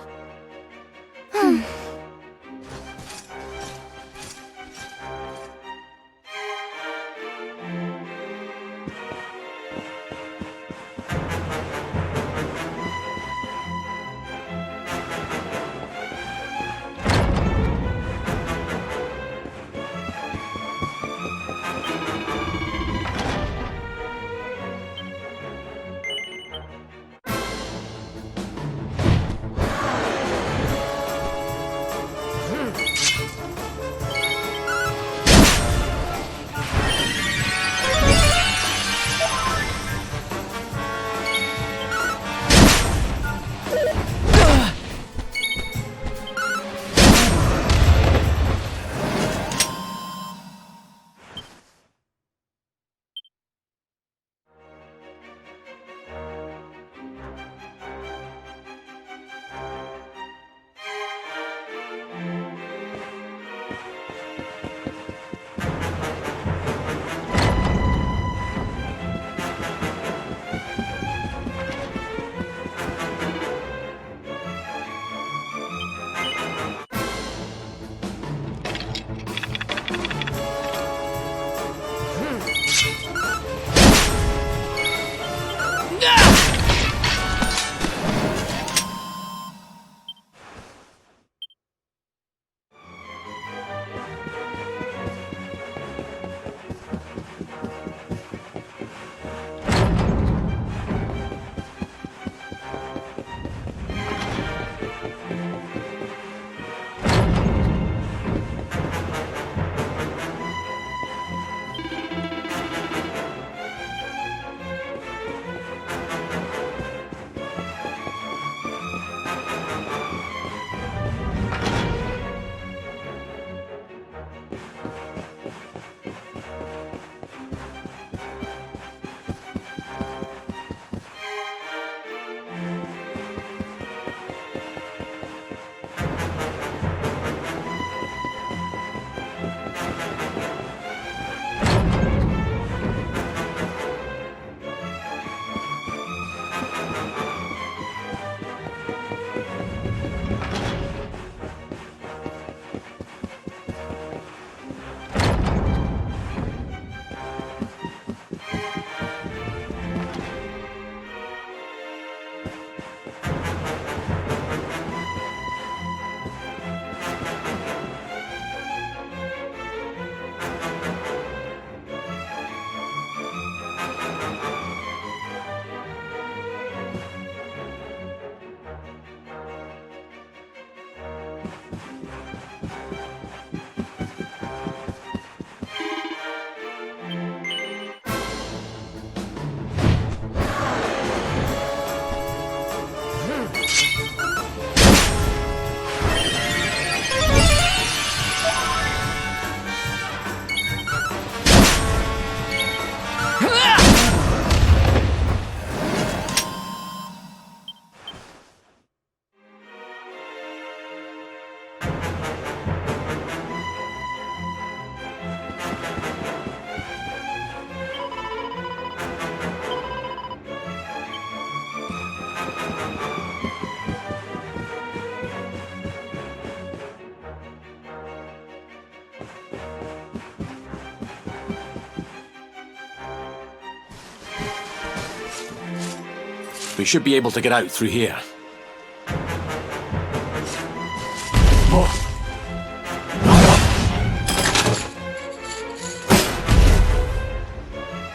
S2: We should be able to get out through here.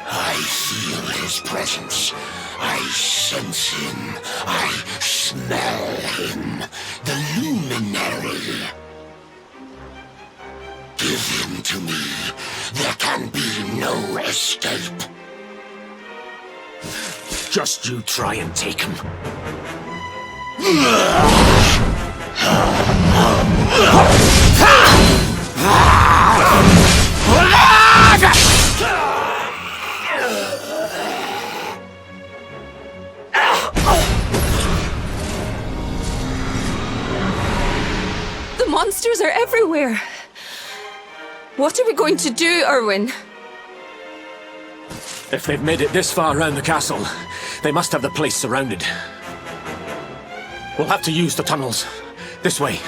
S5: I feel his presence. I sense him. I smell him. The Luminary. Give him to me. There can be no escape.
S2: Just you try and take him.
S10: The monsters are everywhere. What are we going to do, Erwin?
S2: If they've made it this far around the castle, they must have the place surrounded. We'll have to use the tunnels. This way.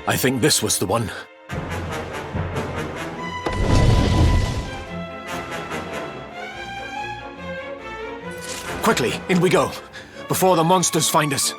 S2: I think this was the one. Quickly, in we go, before the monsters find us.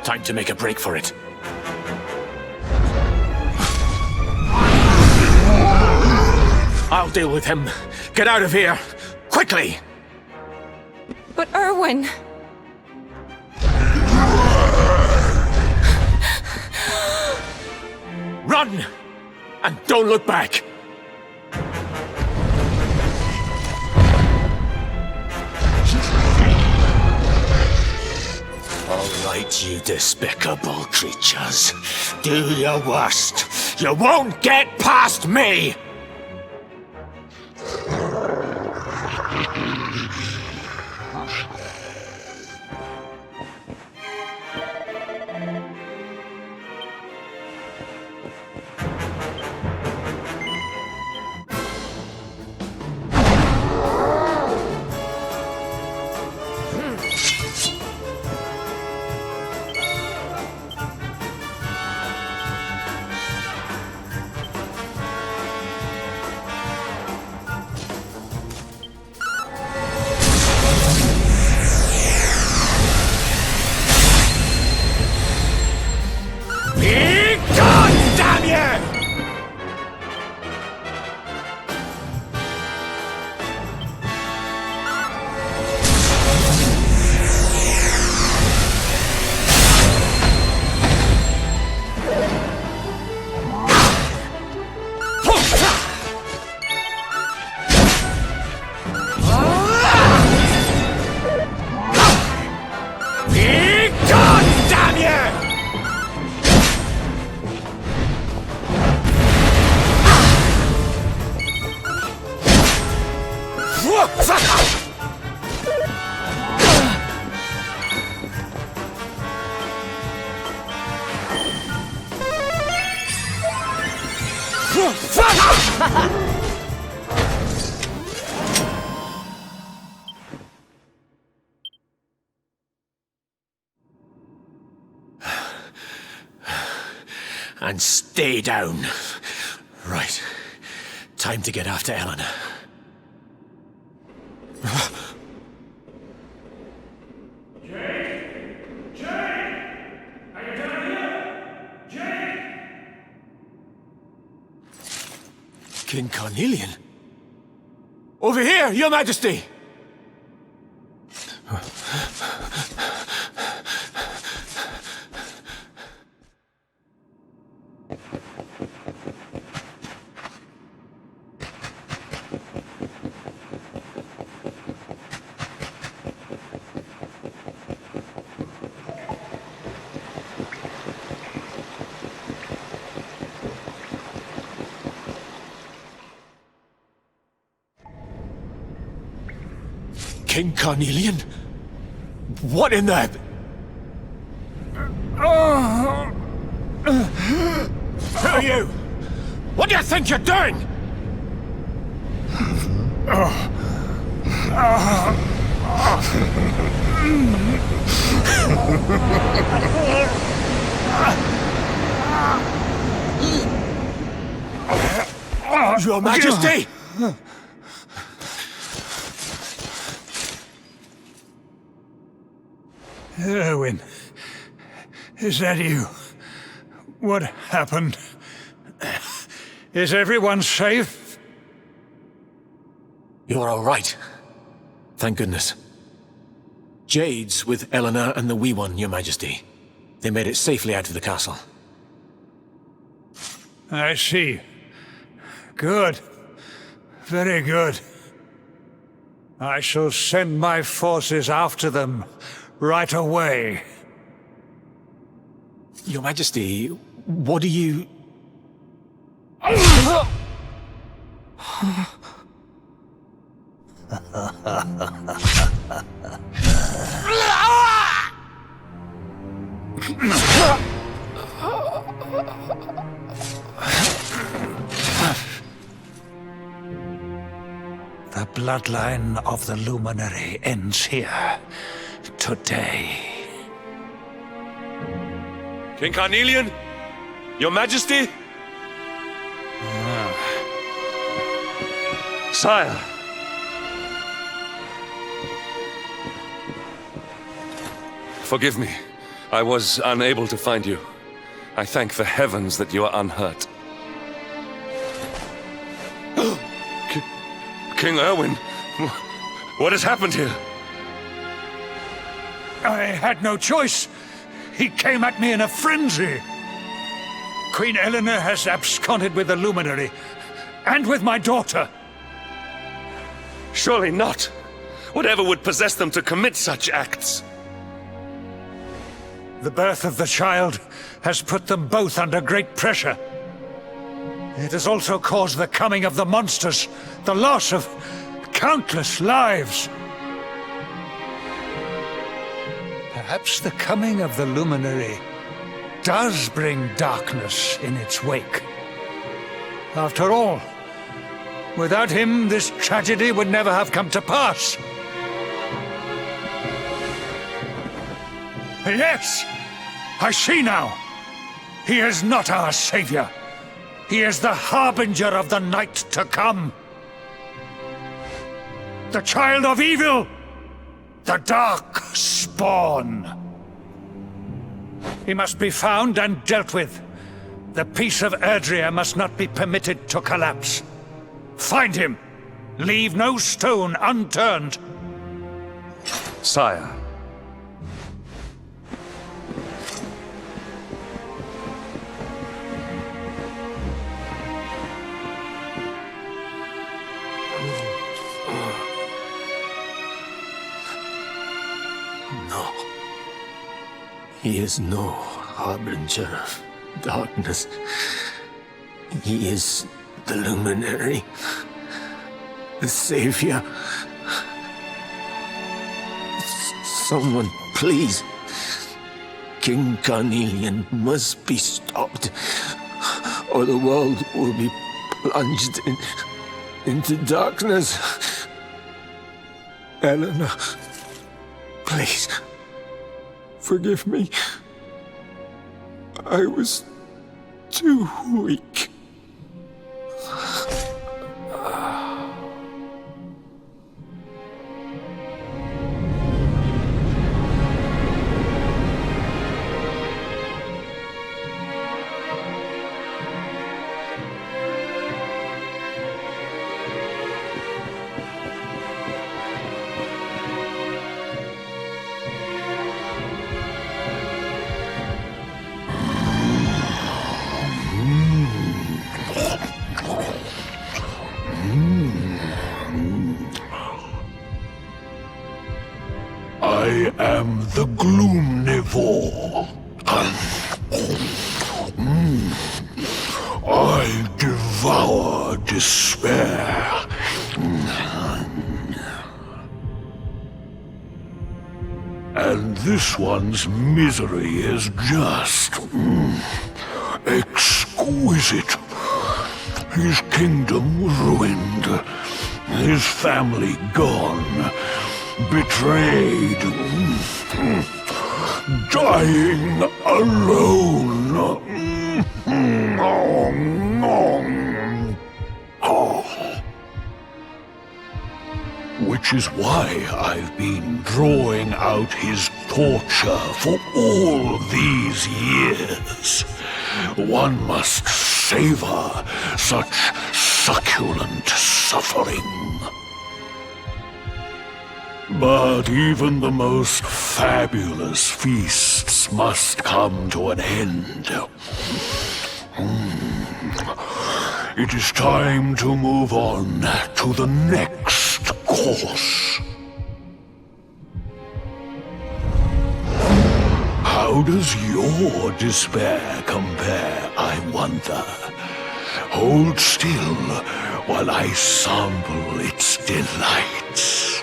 S2: Time to make a break for it. I'll deal with him. Get out of here! Quickly!
S10: But Erwin...
S2: Run! And don't look back!
S15: All right, you despicable creatures. Do your worst. You won't get past me!
S2: And stay down. Right. Time to get after Eleanor. King Carnelian? Over here, Your Majesty! King Carnelian? What in the... Who are you? What do you think you're doing? Your Majesty!
S15: Erwin, is that you? What happened? Is everyone safe?
S2: You're all right. Thank goodness. Jade's with Eleanor and the wee one, Your Majesty. They made it safely out of the castle.
S15: I see. Good. Very good. I shall send my forces after them right away.
S2: Your Majesty, what do you...
S15: The bloodline of the Luminary ends here, today.
S1: King Carnelian? Your Majesty? Sire. Forgive me. I was unable to find you. I thank the heavens that you are unhurt. King Erwin, what has happened here?
S15: I had no choice. He came at me in a frenzy. Queen Eleanor has absconded with the Luminary, and with my daughter.
S1: Surely not. Whatever would possess them to commit such acts?
S15: The birth of the child has put them both under great pressure. It has also caused the coming of the monsters, the loss of countless lives. Perhaps the coming of the Luminary does bring darkness in its wake. After all, without him, this tragedy would never have come to pass. Yes! I see now! He is not our savior. He is the harbinger of the night to come. The child of evil! The dark spawn! He must be found and dealt with. The peace of Erdrea must not be permitted to collapse. Find him! Leave no stone unturned!
S1: Sire.
S2: No. He is no harbinger of darkness. He is the Luminary, the Savior. Someone, please. King Carnelian must be stopped, or the world will be
S15: plunged into darkness. Eleanor, please, forgive me. I was too weak.
S5: I am the Gloomnivore. I devour despair. And this one's misery is just exquisite. His kingdom ruined, his family gone, betrayed, dying alone. Which is why I've been drawing out his torture for all these years. One must savor such succulent suffering. But even the most fabulous feasts must come to an end. It is time to move on to the next course. How does your despair compare, I wonder? Hold still while I sample its delights.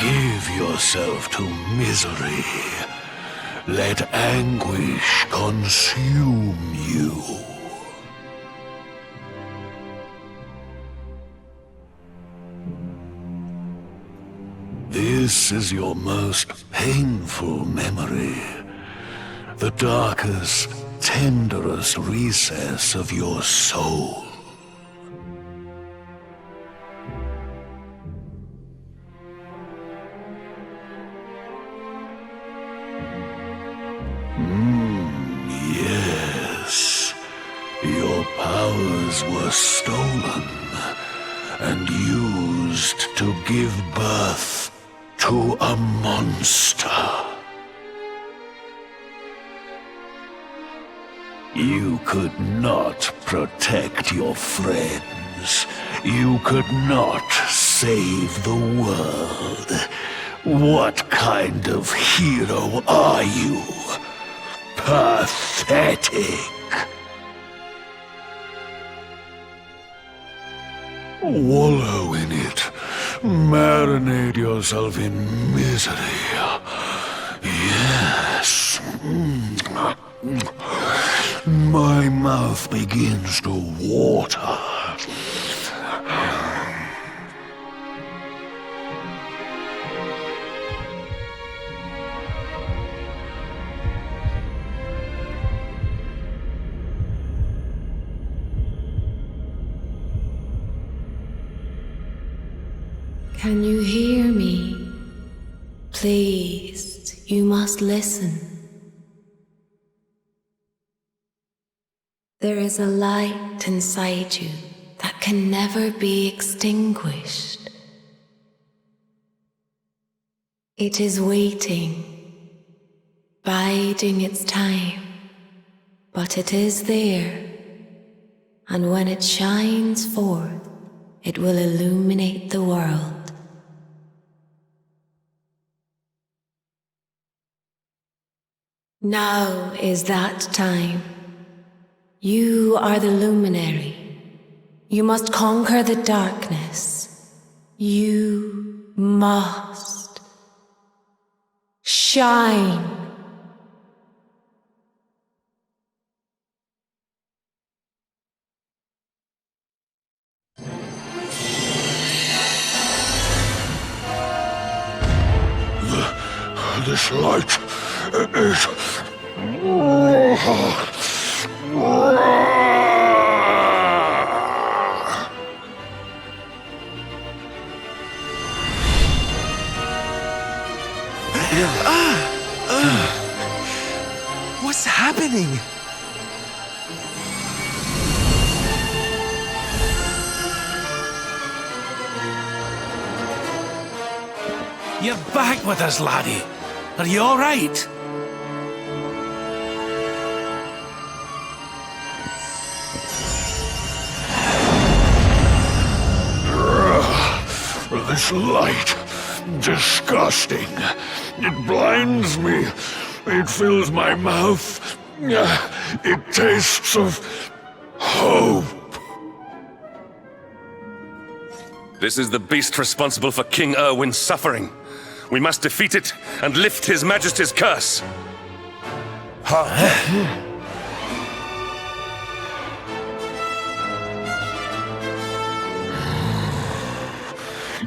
S5: Give yourself to misery. Let anguish consume you. This is your most painful memory. The darkest, tenderest recess of your soul. Yes. Your powers were stolen and used to give birth to a monster. You could not protect your friends. You could not save the world. What kind of hero are you? Pathetic. Wallow in it. Marinate yourself in misery. Yes. My mouth begins to water.
S8: Can you hear me? Please, you must listen. There is a light inside you that can never be extinguished. It is waiting, biding its time, but it is there, and when it shines forth, it will illuminate the world. Now is that time. You are the Luminary. You must conquer the darkness. You must. Shine.
S5: This light is...
S17: What's happening?
S3: You're back with us, laddie. Are you all right?
S5: This light... disgusting. It blinds me. It fills my mouth. It tastes of... hope.
S1: This is the beast responsible for King Erwin's suffering. We must defeat it and lift His Majesty's curse.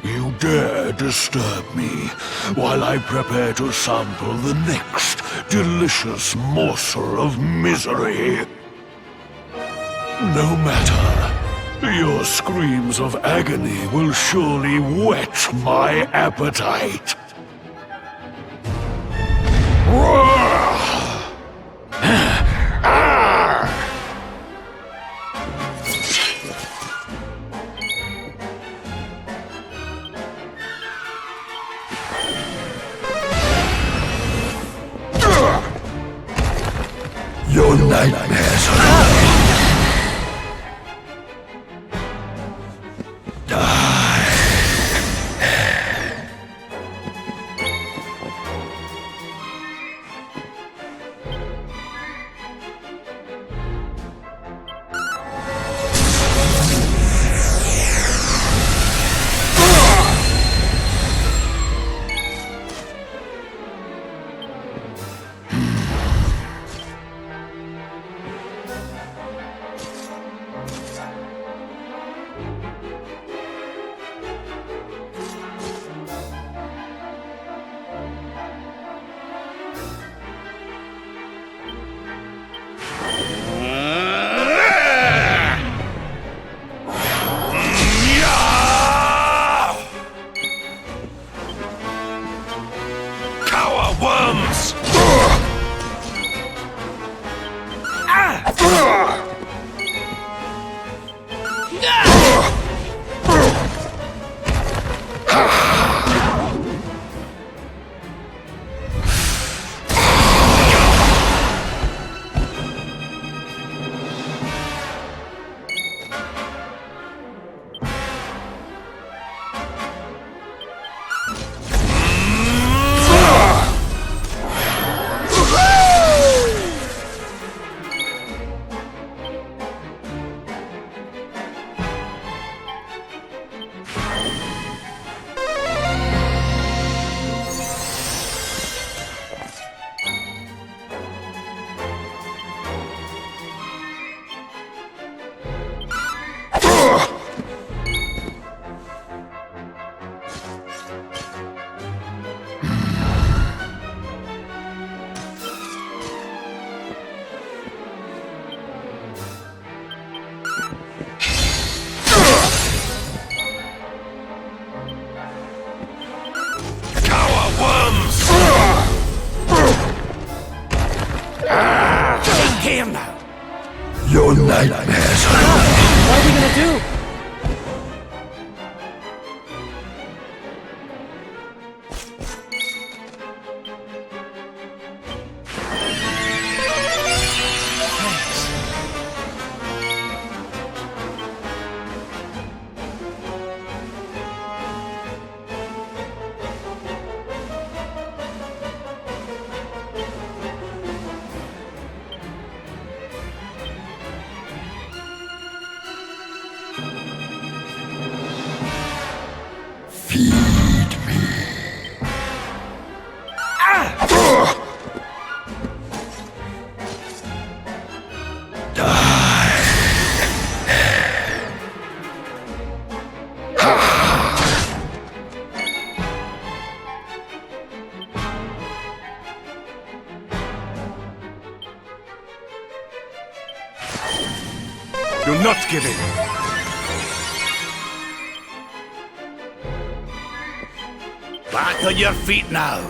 S5: You dare disturb me while I prepare to sample the next delicious morsel of misery. No matter. Your screams of agony will surely whet my appetite. Your nightmares are... Your nightmares are...
S4: What are we gonna do?
S5: Feed me.
S3: Do not give in. Back on your feet now.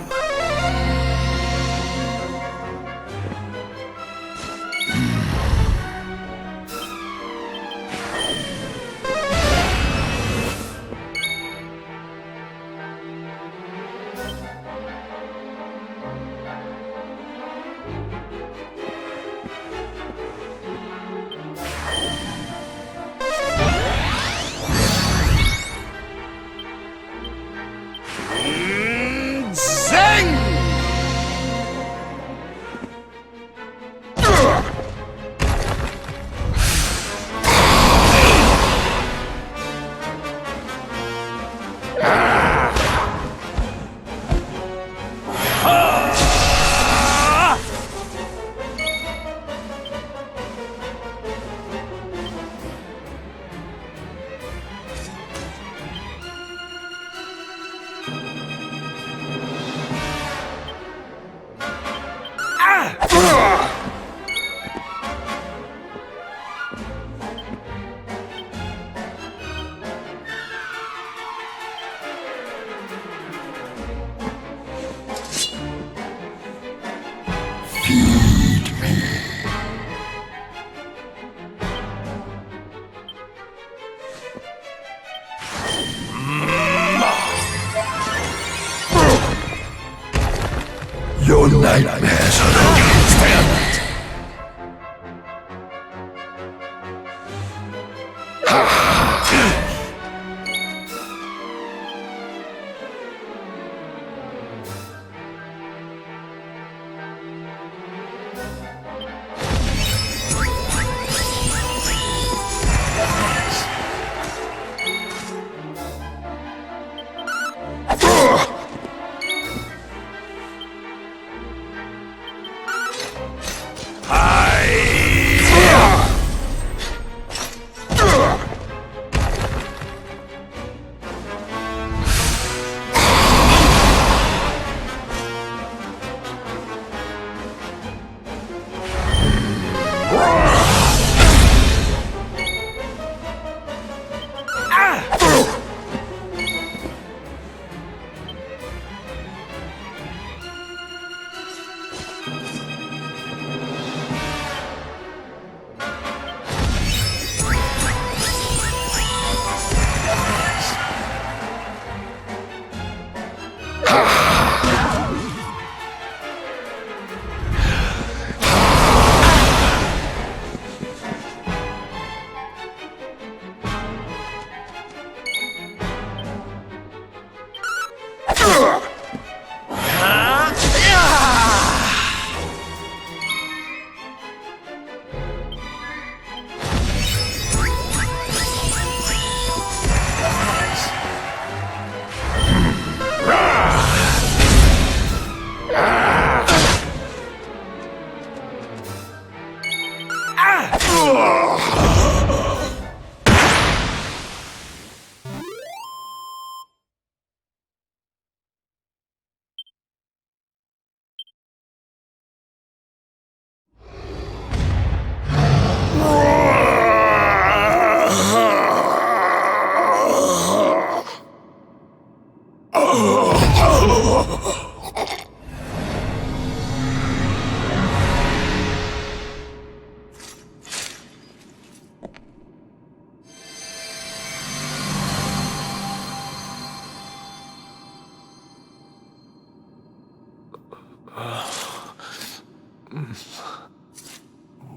S5: Your nightmares are no stand.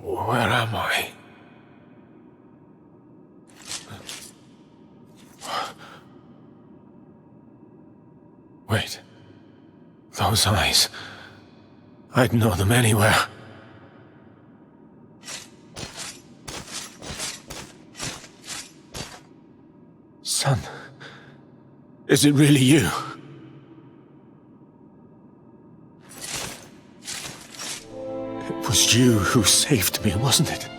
S2: Where am I? Wait. Those eyes. I'd know them anywhere. Son, is it really you? It was you who saved me, wasn't it?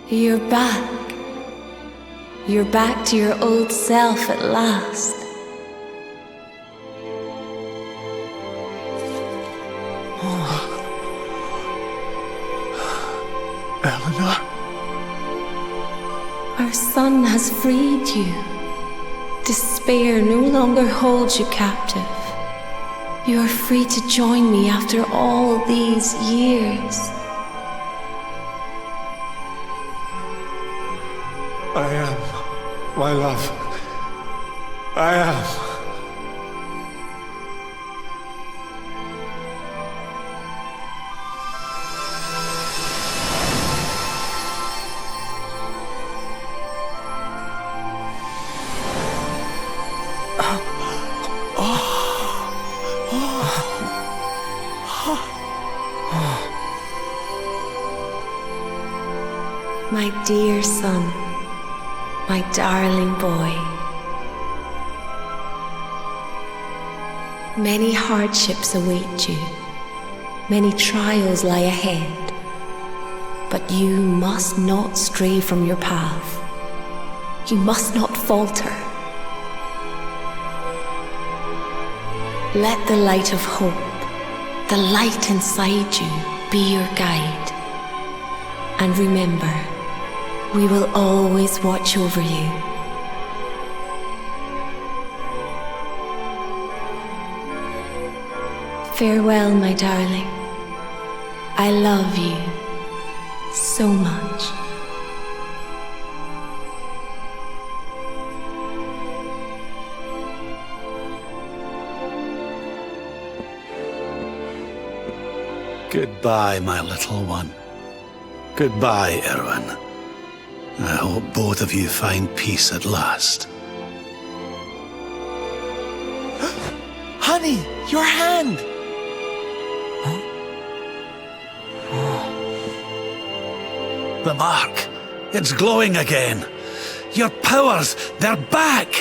S8: You're back. You're back to your old self at last.
S6: Eleanor?
S8: Our son has freed you. Despair no longer holds you captive. You are free to join me after all these years.
S15: I am, my love. I am.
S8: My dear son, my darling boy. Many hardships await you, many trials lie ahead, but you must not stray from your path. You must not falter. Let the light of hope, the light inside you, be your guide. And remember, we will always watch over you. Farewell, my darling. I love you so much.
S12: Goodbye, my little one. Goodbye, Erwin. I hope both of you find peace at last.
S17: Honey, your hand!
S12: The mark. It's glowing again. Your powers, they're back!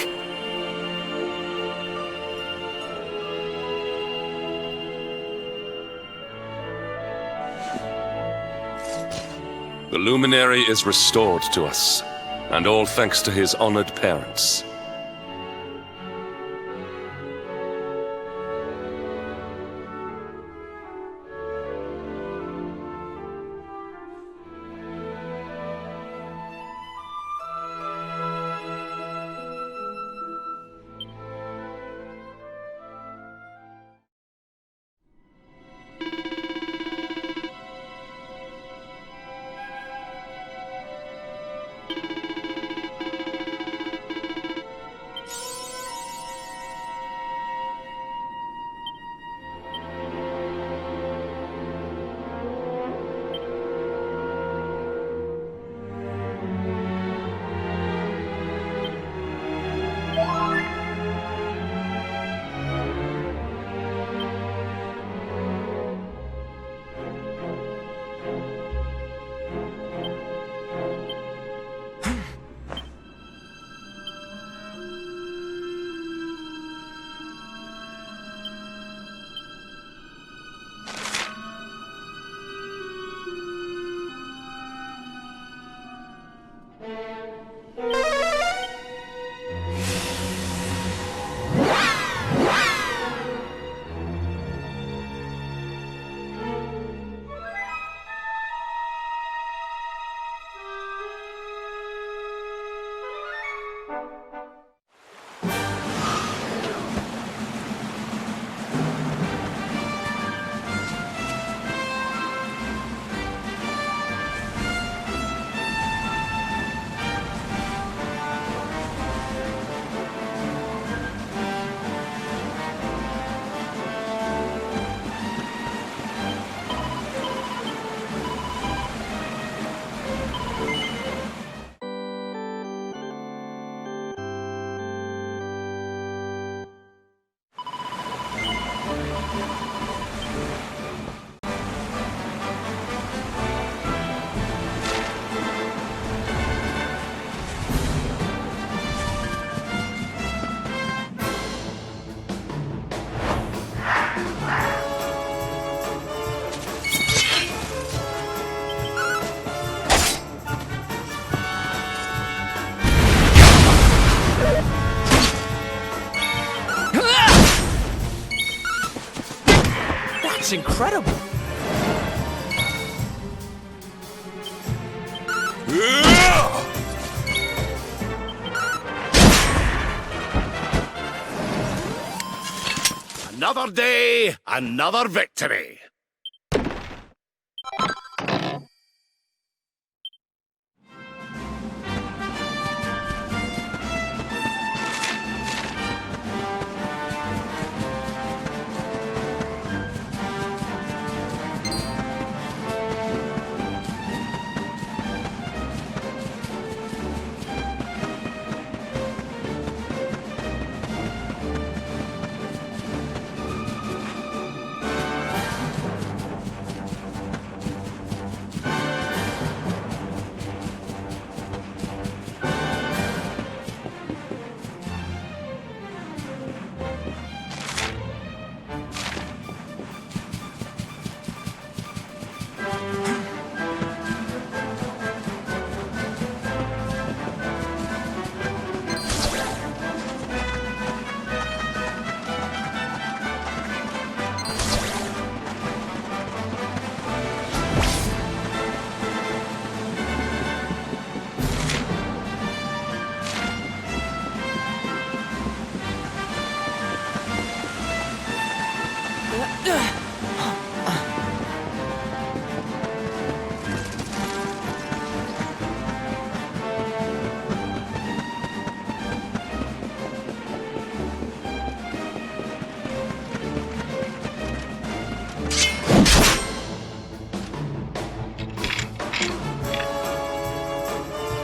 S1: The Luminary is restored to us, and all thanks to his honored parents.
S4: That's incredible.
S3: Another day, another victory.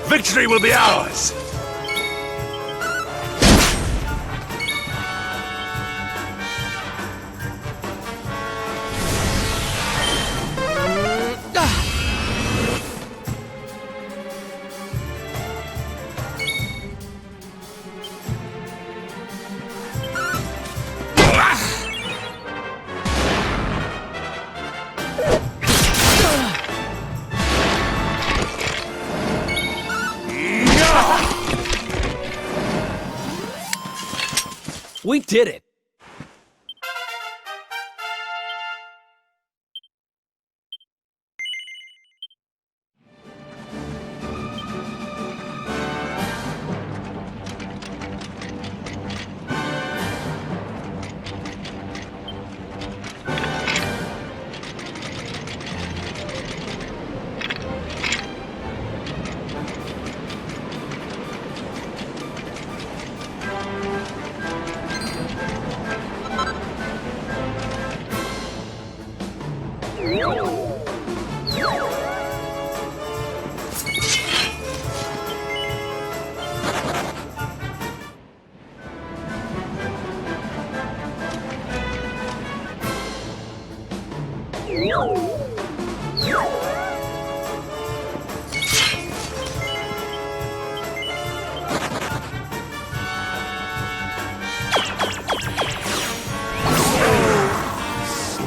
S1: Victory will be ours!
S4: We did it!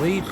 S2: Sleep.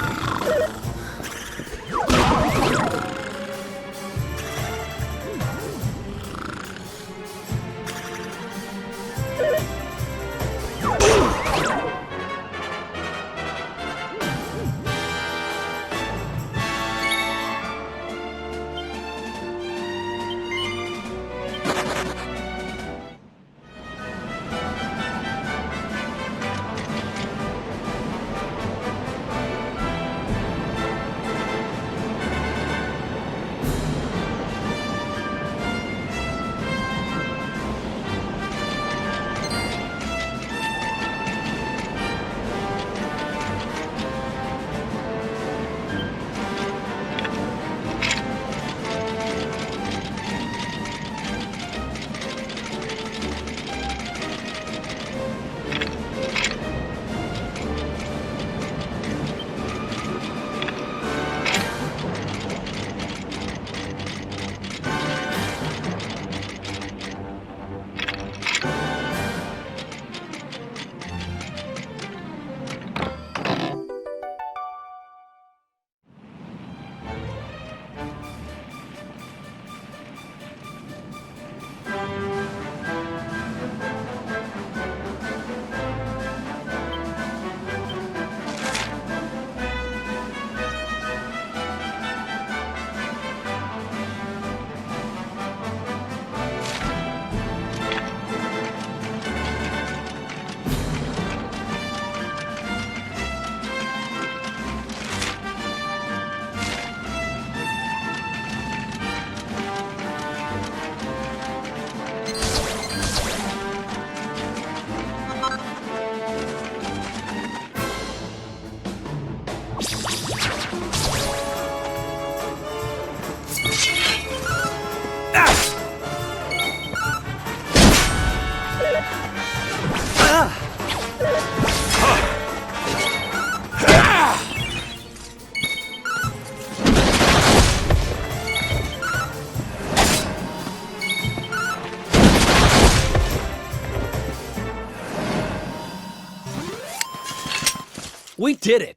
S4: We did it!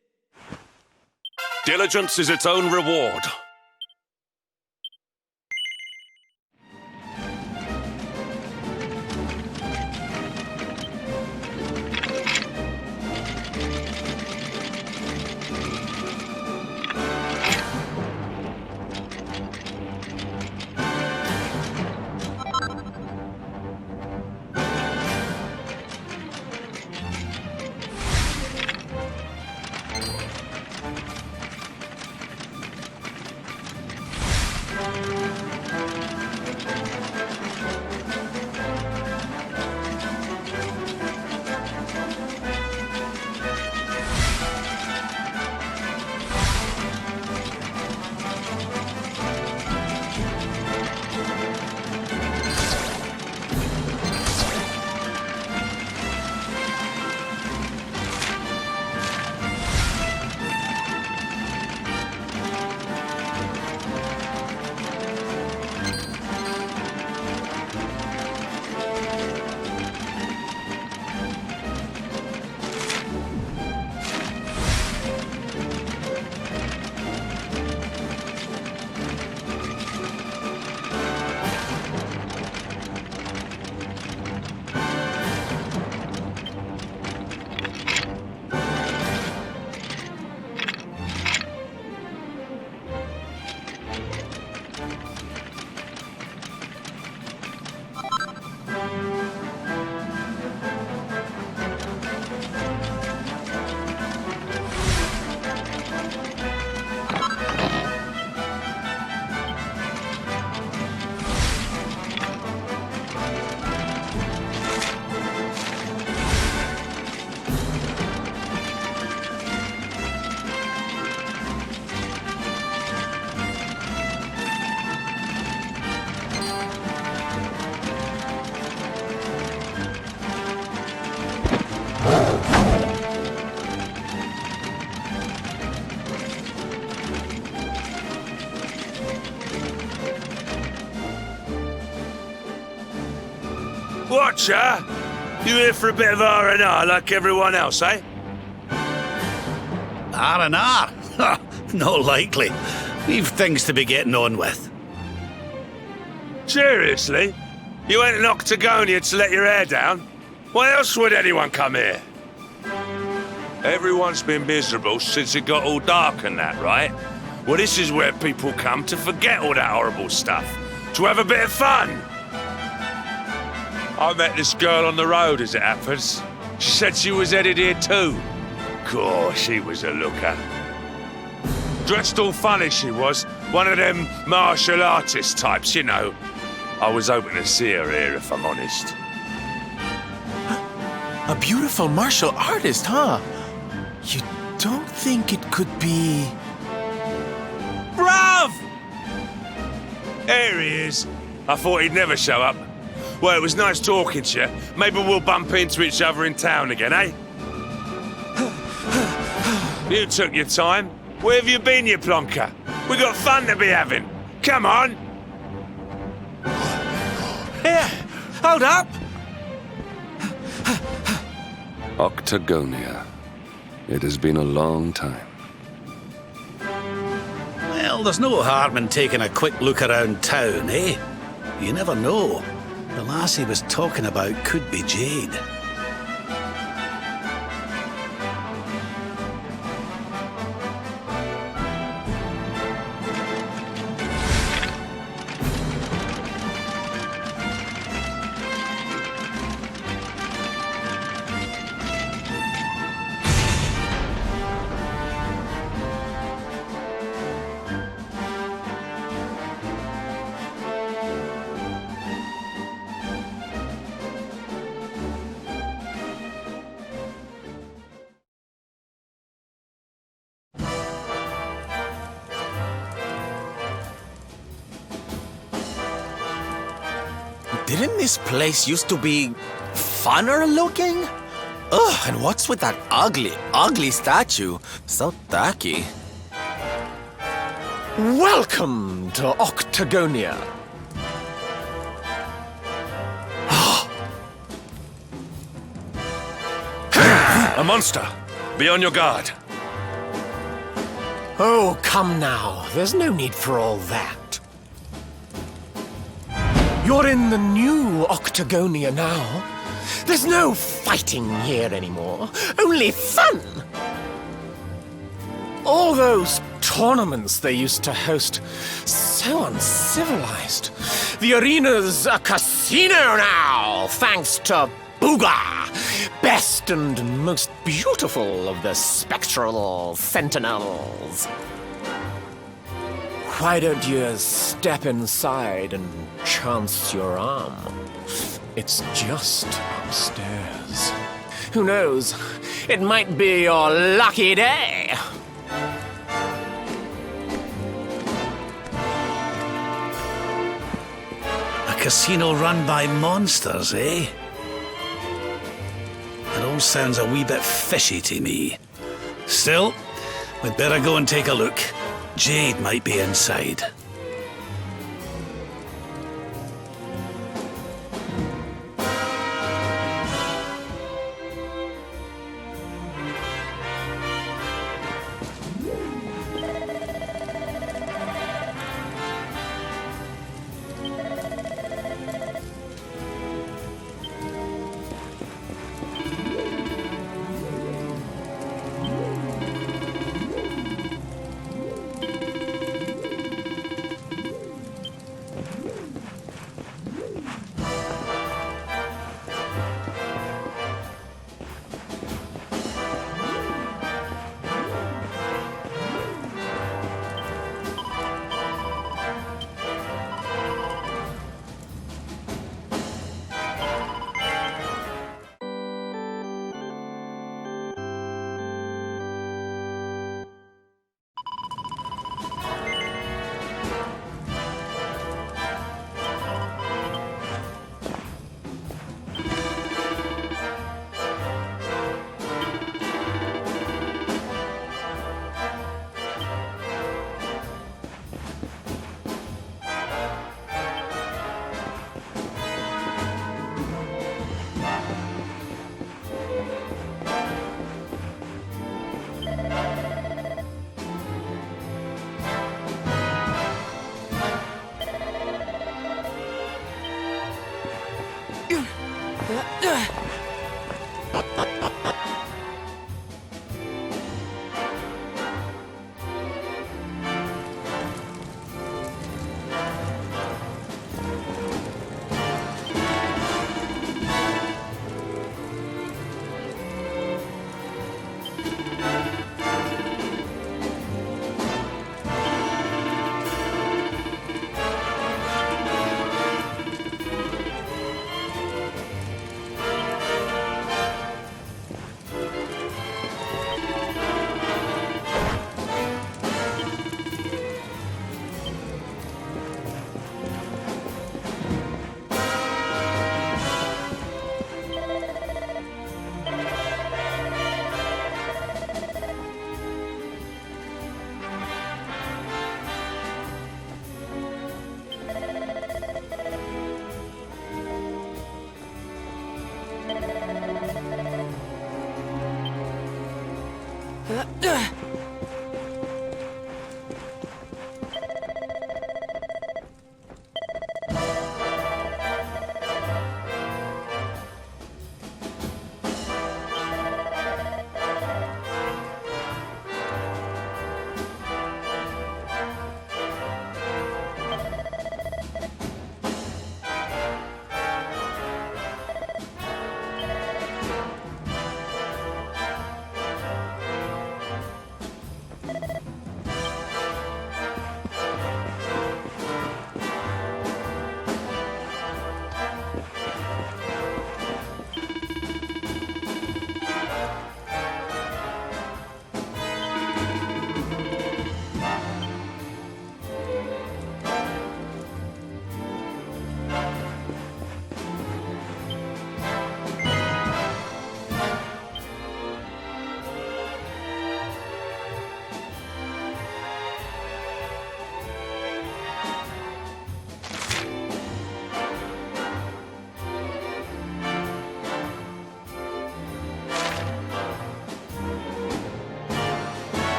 S1: Diligence is its own reward. Watcher, you here for a bit of R&R like everyone else, eh?
S12: R&R? No likely. We've things to be getting on with.
S1: Seriously? You went to Octagonia to let your hair down? Why else would anyone come here? Everyone's been miserable since it got all dark and that, right? Well, this is where people come to forget all that horrible stuff. To have a bit of fun. I met this girl on the road, as it happens. She said she was headed here too. Course, she was a looker. Dressed all funny, she was. One of them martial artist types, you know. I was hoping to see her here, if I'm honest.
S17: A beautiful martial artist, huh? You don't think it could be...
S1: Bruv! There he is. I thought he'd never show up. Well, it was nice talking to you. Maybe we'll bump into each other in town again, eh? You took your time. Where have you been, you plonker? We got fun to be having. Come on!
S17: Here! Hold up!
S1: Octagonia. It has been a long time.
S12: Well, there's no harm in taking a quick look around town, eh? You never know. The lass he was talking about could be Jade.
S17: Didn't this place used to be funner looking? Ugh, and what's with that ugly statue? So tacky. Welcome to Octagonia.
S1: A monster! Be on your guard.
S2: Oh, come now. There's no need for all that. You're in the new Octagonia now. There's no fighting here anymore. Only fun! All those tournaments they used to host, so uncivilized. The arena's a casino now, thanks to Booga, best and most beautiful of the spectral sentinels. Why don't you step inside and chance your arm? It's just upstairs. Who knows? It might be your lucky day.
S12: A casino run by monsters, eh? It all sounds a wee bit fishy to me. Still, we'd better go and take a look. Jade might be inside.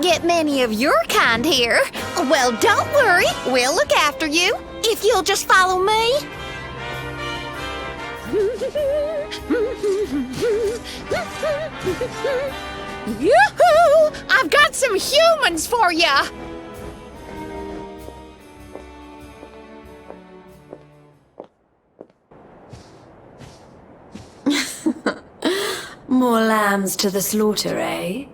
S18: get many of your kind here. Well, don't worry. We'll look after you if you'll just follow me.
S19: Yoo-hoo! I've got some humans for ya!
S8: More lambs to the slaughter, eh?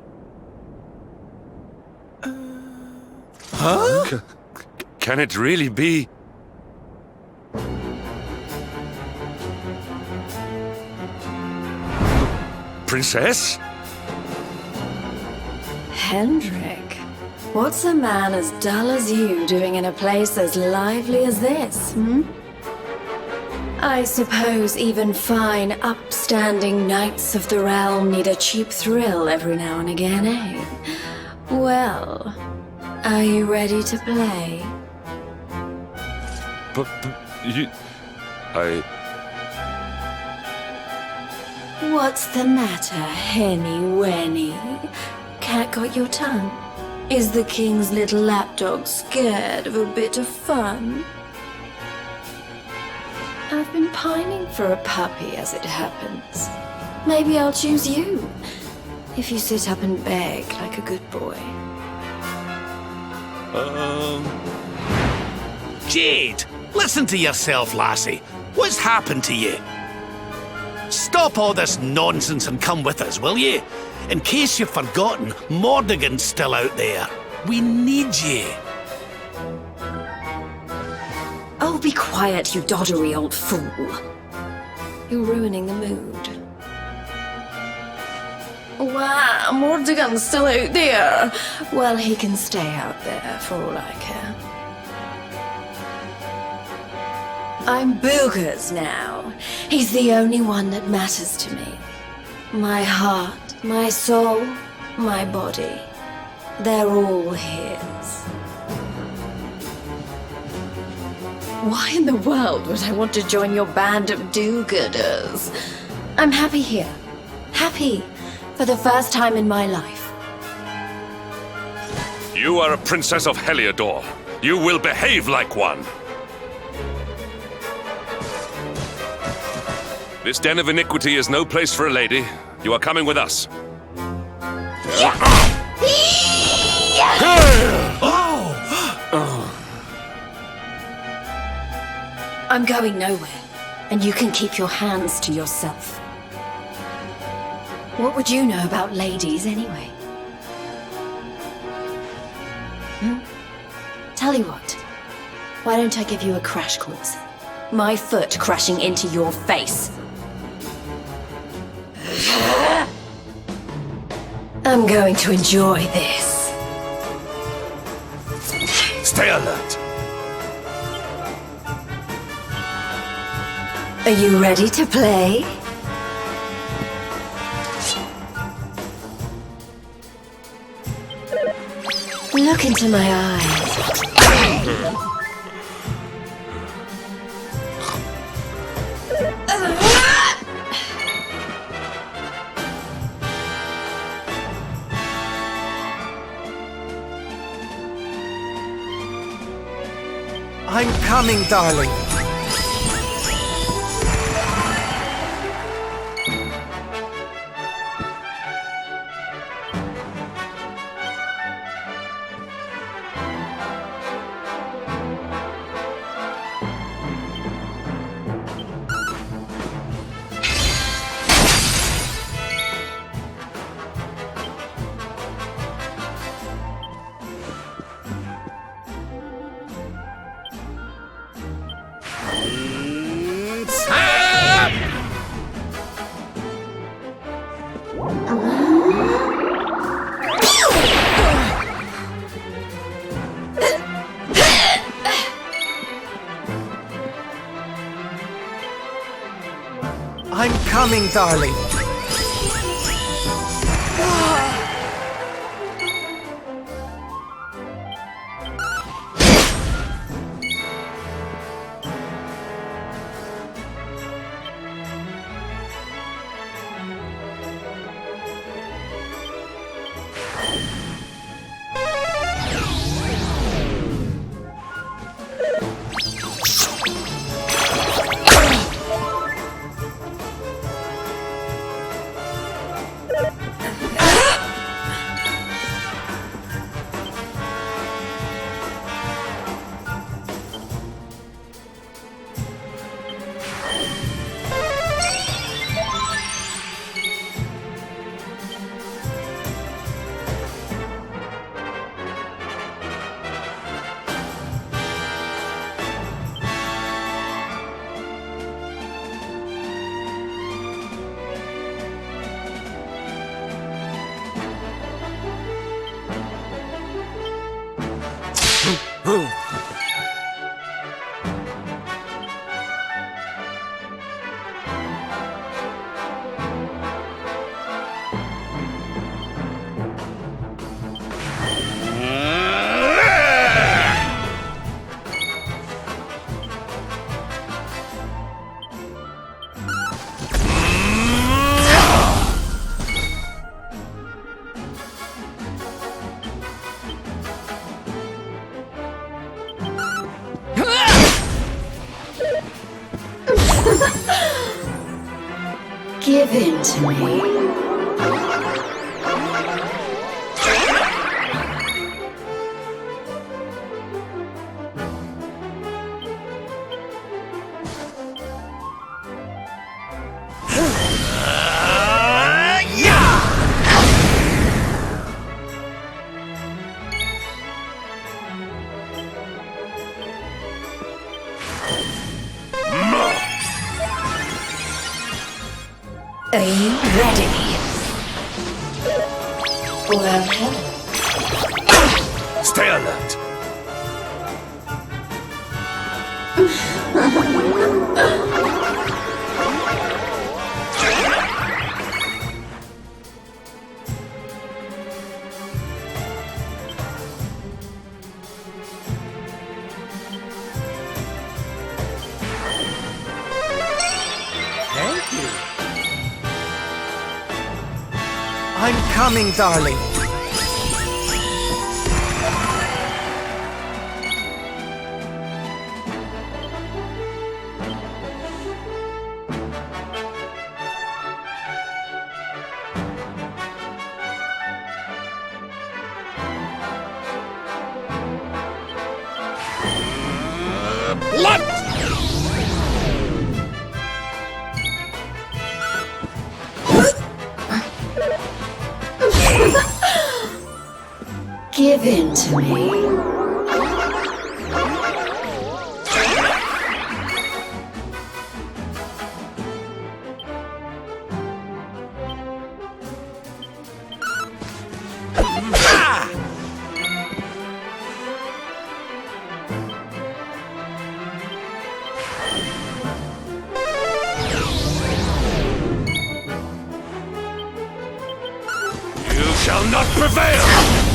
S1: Huh? Can it really be? Princess?
S8: Hendrik, what's a man as dull as you doing in a place as lively as this, hmm? I suppose even fine, upstanding knights of the realm need a cheap thrill every now and again, eh? Well, are you ready to play?
S1: But you...
S8: What's the matter, Henny Wenny? Cat got your tongue? Is the king's little lapdog scared of a bit of fun? I've been pining for a puppy as it happens. Maybe I'll choose you, if you sit up and beg like a good boy.
S3: Jade, listen to yourself, lassie. What's happened to you? Stop all this nonsense and come with us, will you? In case you've forgotten, Mordigan's still out there. We need you.
S8: Oh, be quiet, you doddery old fool. You're ruining the mood. Wow, Mordigan's still out there. Well, he can stay out there for all I care. I'm Boogers now. He's the only one that matters to me. My heart, my soul, my body. They're all his. Why in the world would I want to join your band of do-gooders? I'm happy here. Happy for the first time in my life.
S1: You are a princess of Heliodor. You will behave like one. This den of iniquity is no place for a lady. You are coming with us.
S8: I'm going nowhere, and you can keep your hands to yourself. What would you know about ladies, anyway? Tell you what, why don't I give you a crash course? My foot crashing into your face. I'm going to enjoy this.
S3: Stay alert.
S8: Are you ready to play? Look into my eyes.
S17: I'm coming, darling. I'm coming, darling.
S8: Give in to me. Are you ready? Well,
S1: Stay alert.
S17: Thank you. I'm coming, darling.
S8: give in to me.
S1: You shall not prevail!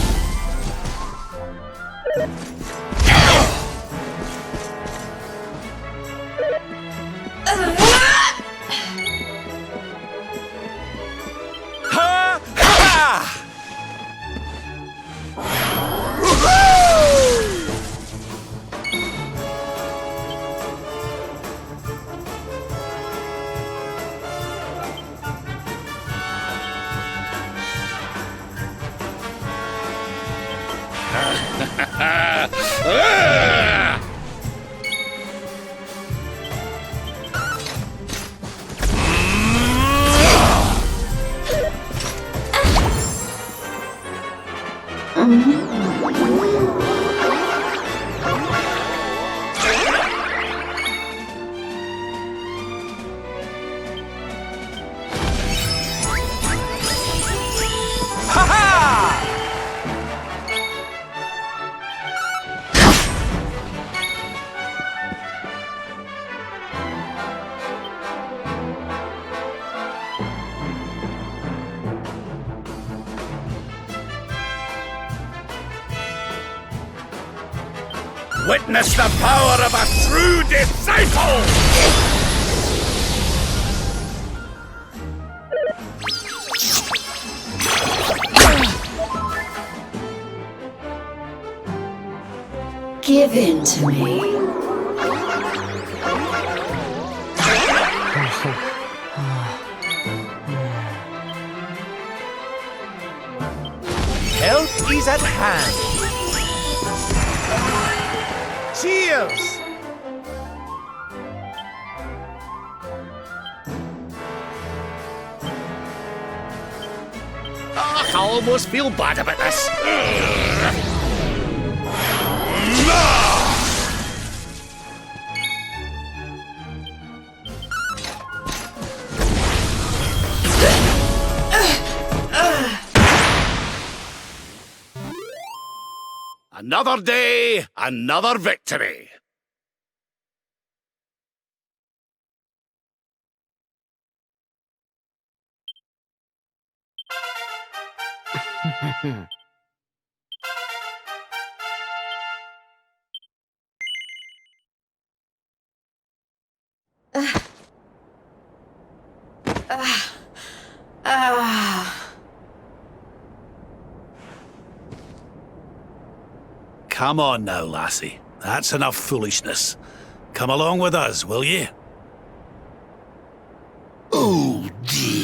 S3: Witness the power of a true disciple!
S8: Give in to me.
S17: Help is at hand. Cheers!
S3: I almost feel bad about this. Another day, another victory.
S12: Come on now, lassie. That's enough foolishness. Come along with us, will ye?
S16: Oh dear.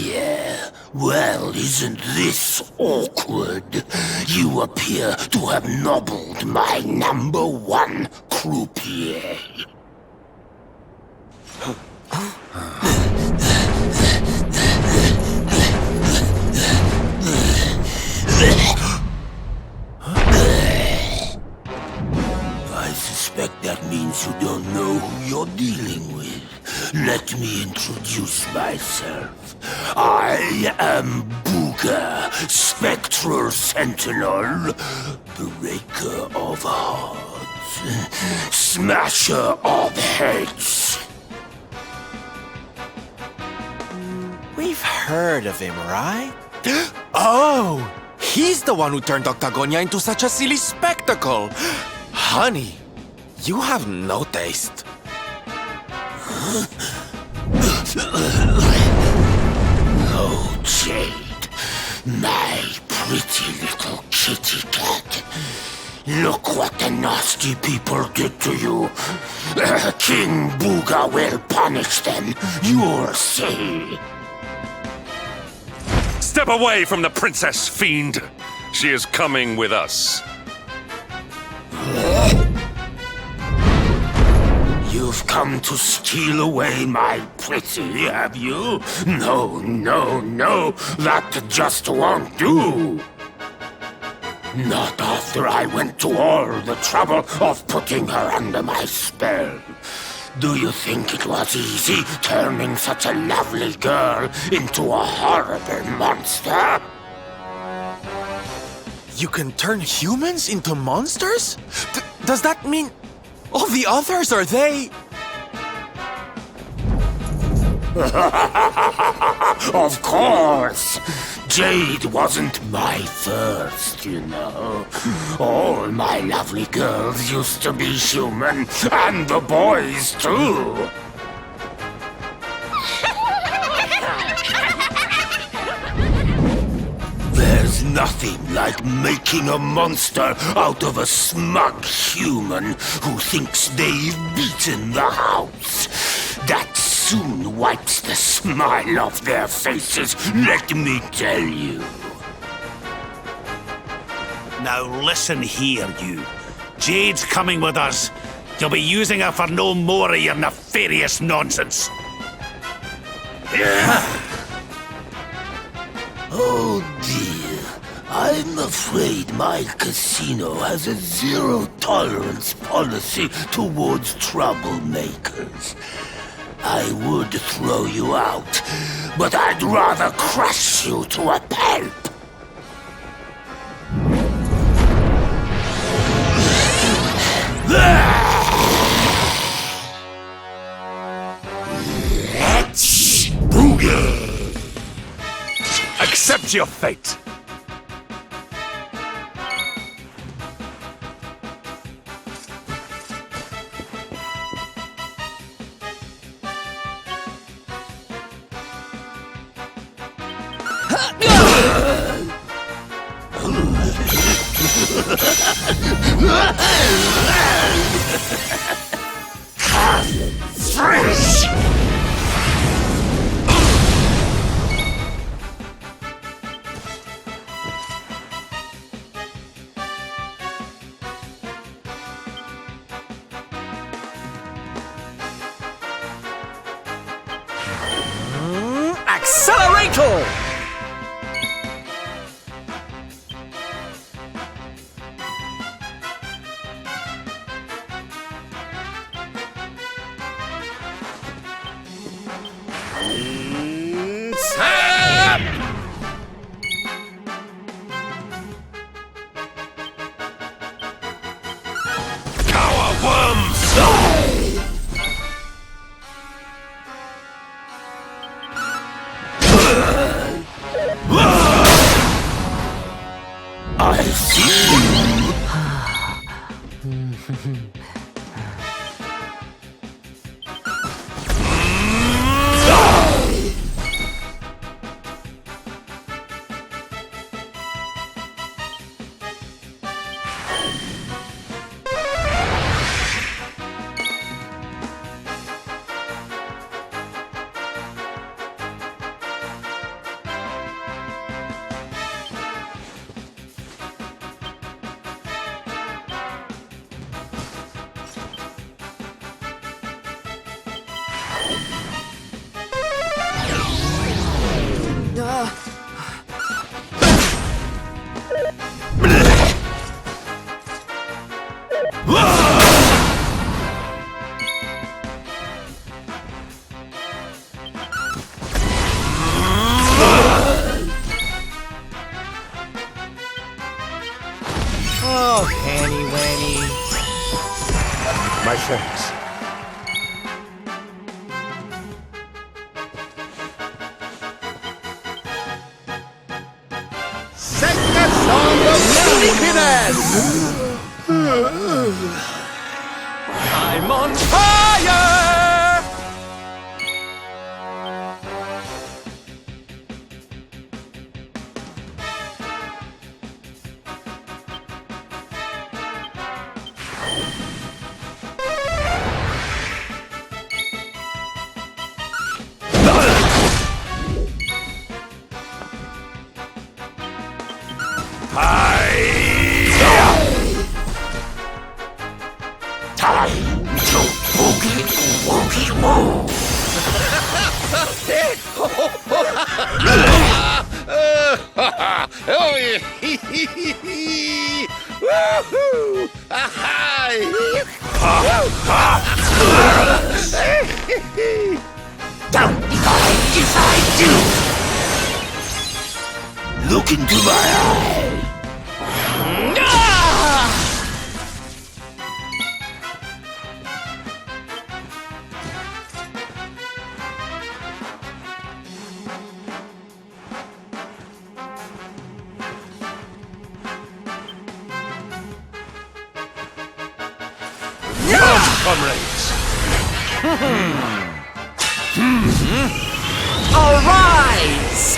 S5: Well, isn't this awkward? You appear to have nobbled my #1 croupier. I suspect that means you don't know who you're dealing with. Let me introduce myself. I am Booga, Spectral Sentinel, Breaker of Hearts, Smasher of Heads.
S17: We've heard of him, right? Oh! He's the one who turned Octagonia into such a silly spectacle! Honey, you have no taste.
S5: Oh, Jade, my pretty little kitty cat. Look what the nasty people did to you. King Booga will punish them, you'll see.
S1: Step away from the princess, fiend! She is coming with us.
S5: You've come to steal away my pretty, have you? No, no, no, that just won't do. Not after I went to all the trouble of putting her under my spell. Do you think it was easy turning such a lovely girl into a horrible monster?
S17: You can turn humans into monsters? Does that mean all the others are they?
S5: Of course! Jade wasn't my first, you know. All my lovely girls used to be human, and the boys too. There's nothing like making a monster out of a smug human who thinks they've beaten the house. That soon wipes the smile off their faces, let me tell you.
S3: Now listen here, you. Jade's coming with us. You'll be using her for no more of your nefarious nonsense.
S5: Oh dear, I'm afraid my casino has a zero-tolerance policy towards troublemakers. I would throw you out, but I'd rather crush you to a pulp.
S1: Let's boogie! Accept your fate!
S5: Fresh!
S4: Accelerator!
S5: I see you.
S9: Oh, Henny Wenny.
S1: My thanks.
S3: Sing a song of sleepiness!
S4: I'm on fire!
S5: Oh, yeah. Woohoo!
S3: Don't die if I do! Look into my eye!
S1: Comrades!
S4: Arise!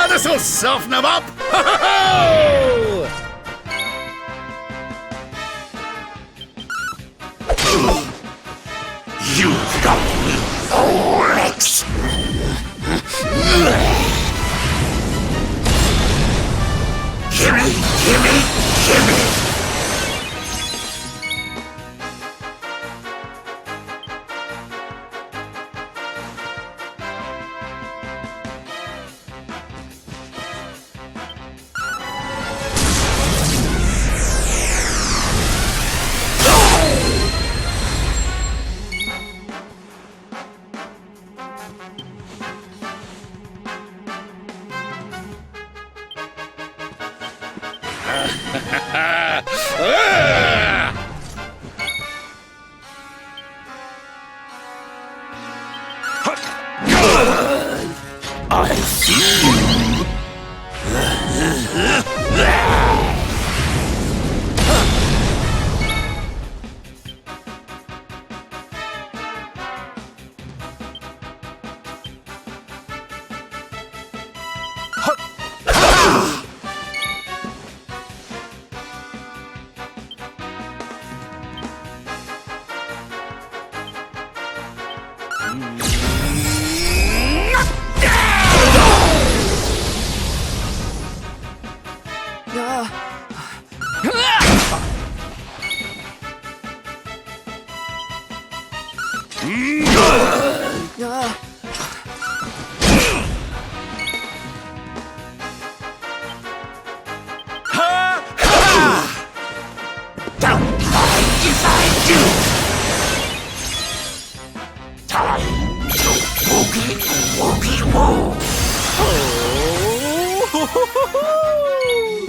S3: This'll soften them up! Ho-ho-ho! You've got little legs! Gimme, gimme, gimme! I see you.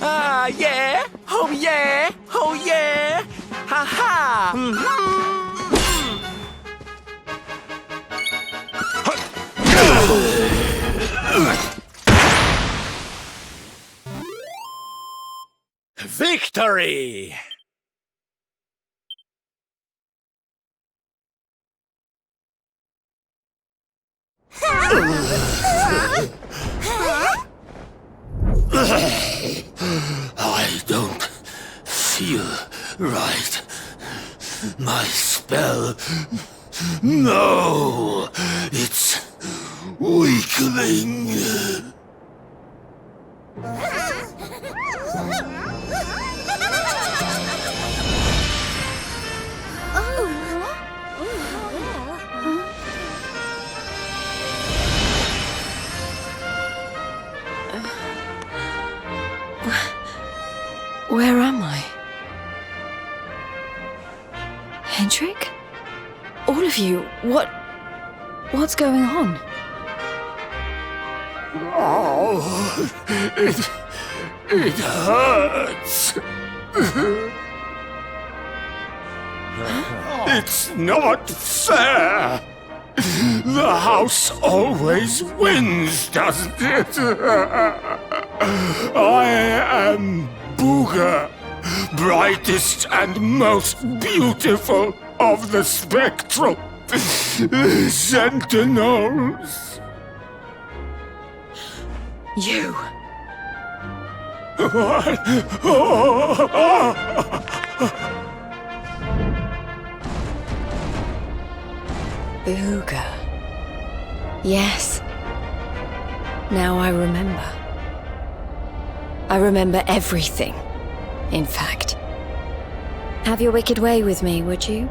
S4: Ah, yeah! Oh, yeah! Oh, yeah! Ha ha!
S3: Victory! I don't feel right. My spell... No! It's weakening.
S8: Hendrik? All of you, what's going on?
S11: Oh, it hurts. It's not fair. The house always wins, doesn't it? I am Booger, brightest and most beautiful of the spectral sentinels.
S8: You. Booger. Yes. Now I remember. I remember everything, in fact. Have your wicked way with me, would you?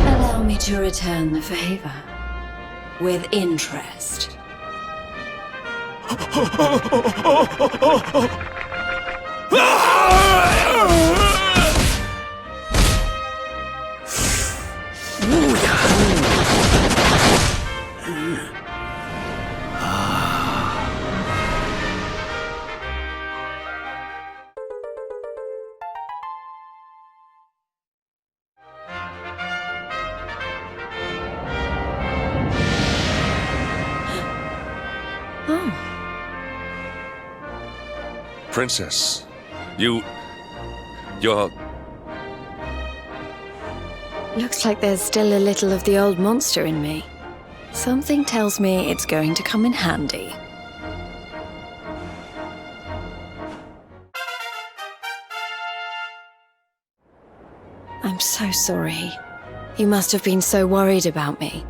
S8: Allow me to return the favor. With interest.
S1: Princess, you're...
S8: Looks like there's still a little of the old monster in me. Something tells me it's going to come in handy. I'm so sorry. You must have been so worried about me.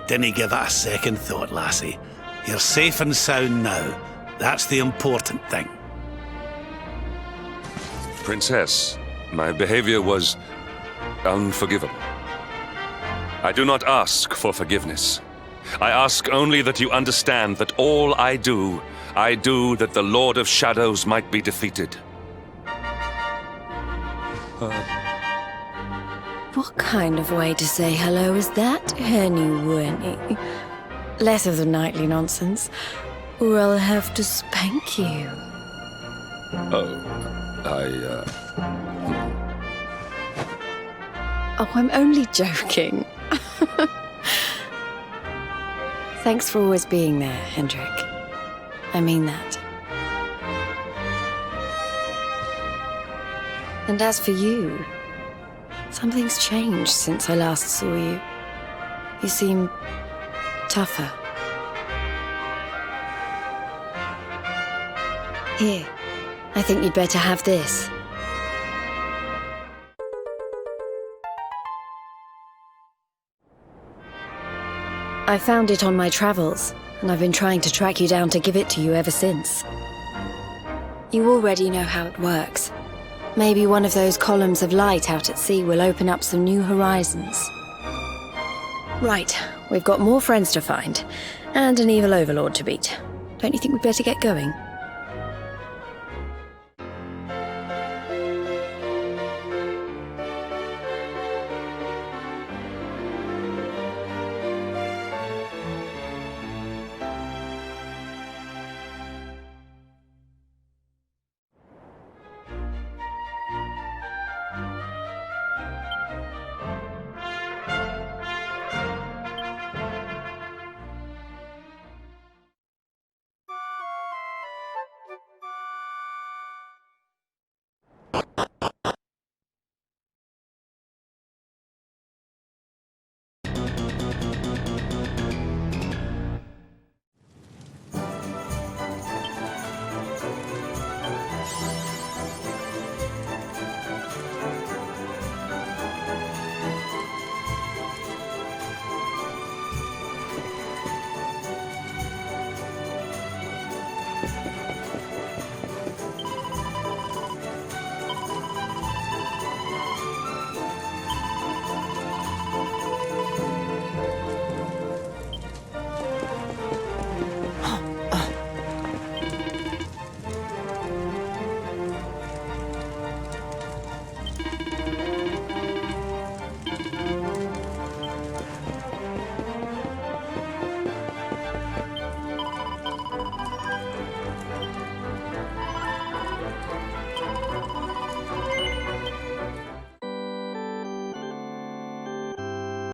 S12: Dinna give it a second thought, lassie. You're safe and sound now. That's the important thing.
S1: Princess, my behavior was unforgivable. I do not ask for forgiveness. I ask only that you understand that all I do that the Lord of Shadows might be defeated.
S8: What kind of way to say hello is that, Henny? Less of the nightly nonsense, or I'll have to spank you. Oh, I'm only joking. Thanks for always being there, Hendrik. I mean that. And as for you, something's changed since I last saw you. You seem tougher. Here, I think you'd better have this. I found it on my travels, and I've been trying to track you down to give it to you ever since. You already know how it works. Maybe one of those columns of light out at sea will open up some new horizons. Right, we've got more friends to find, and an evil overlord to beat. Don't you think we'd better get going?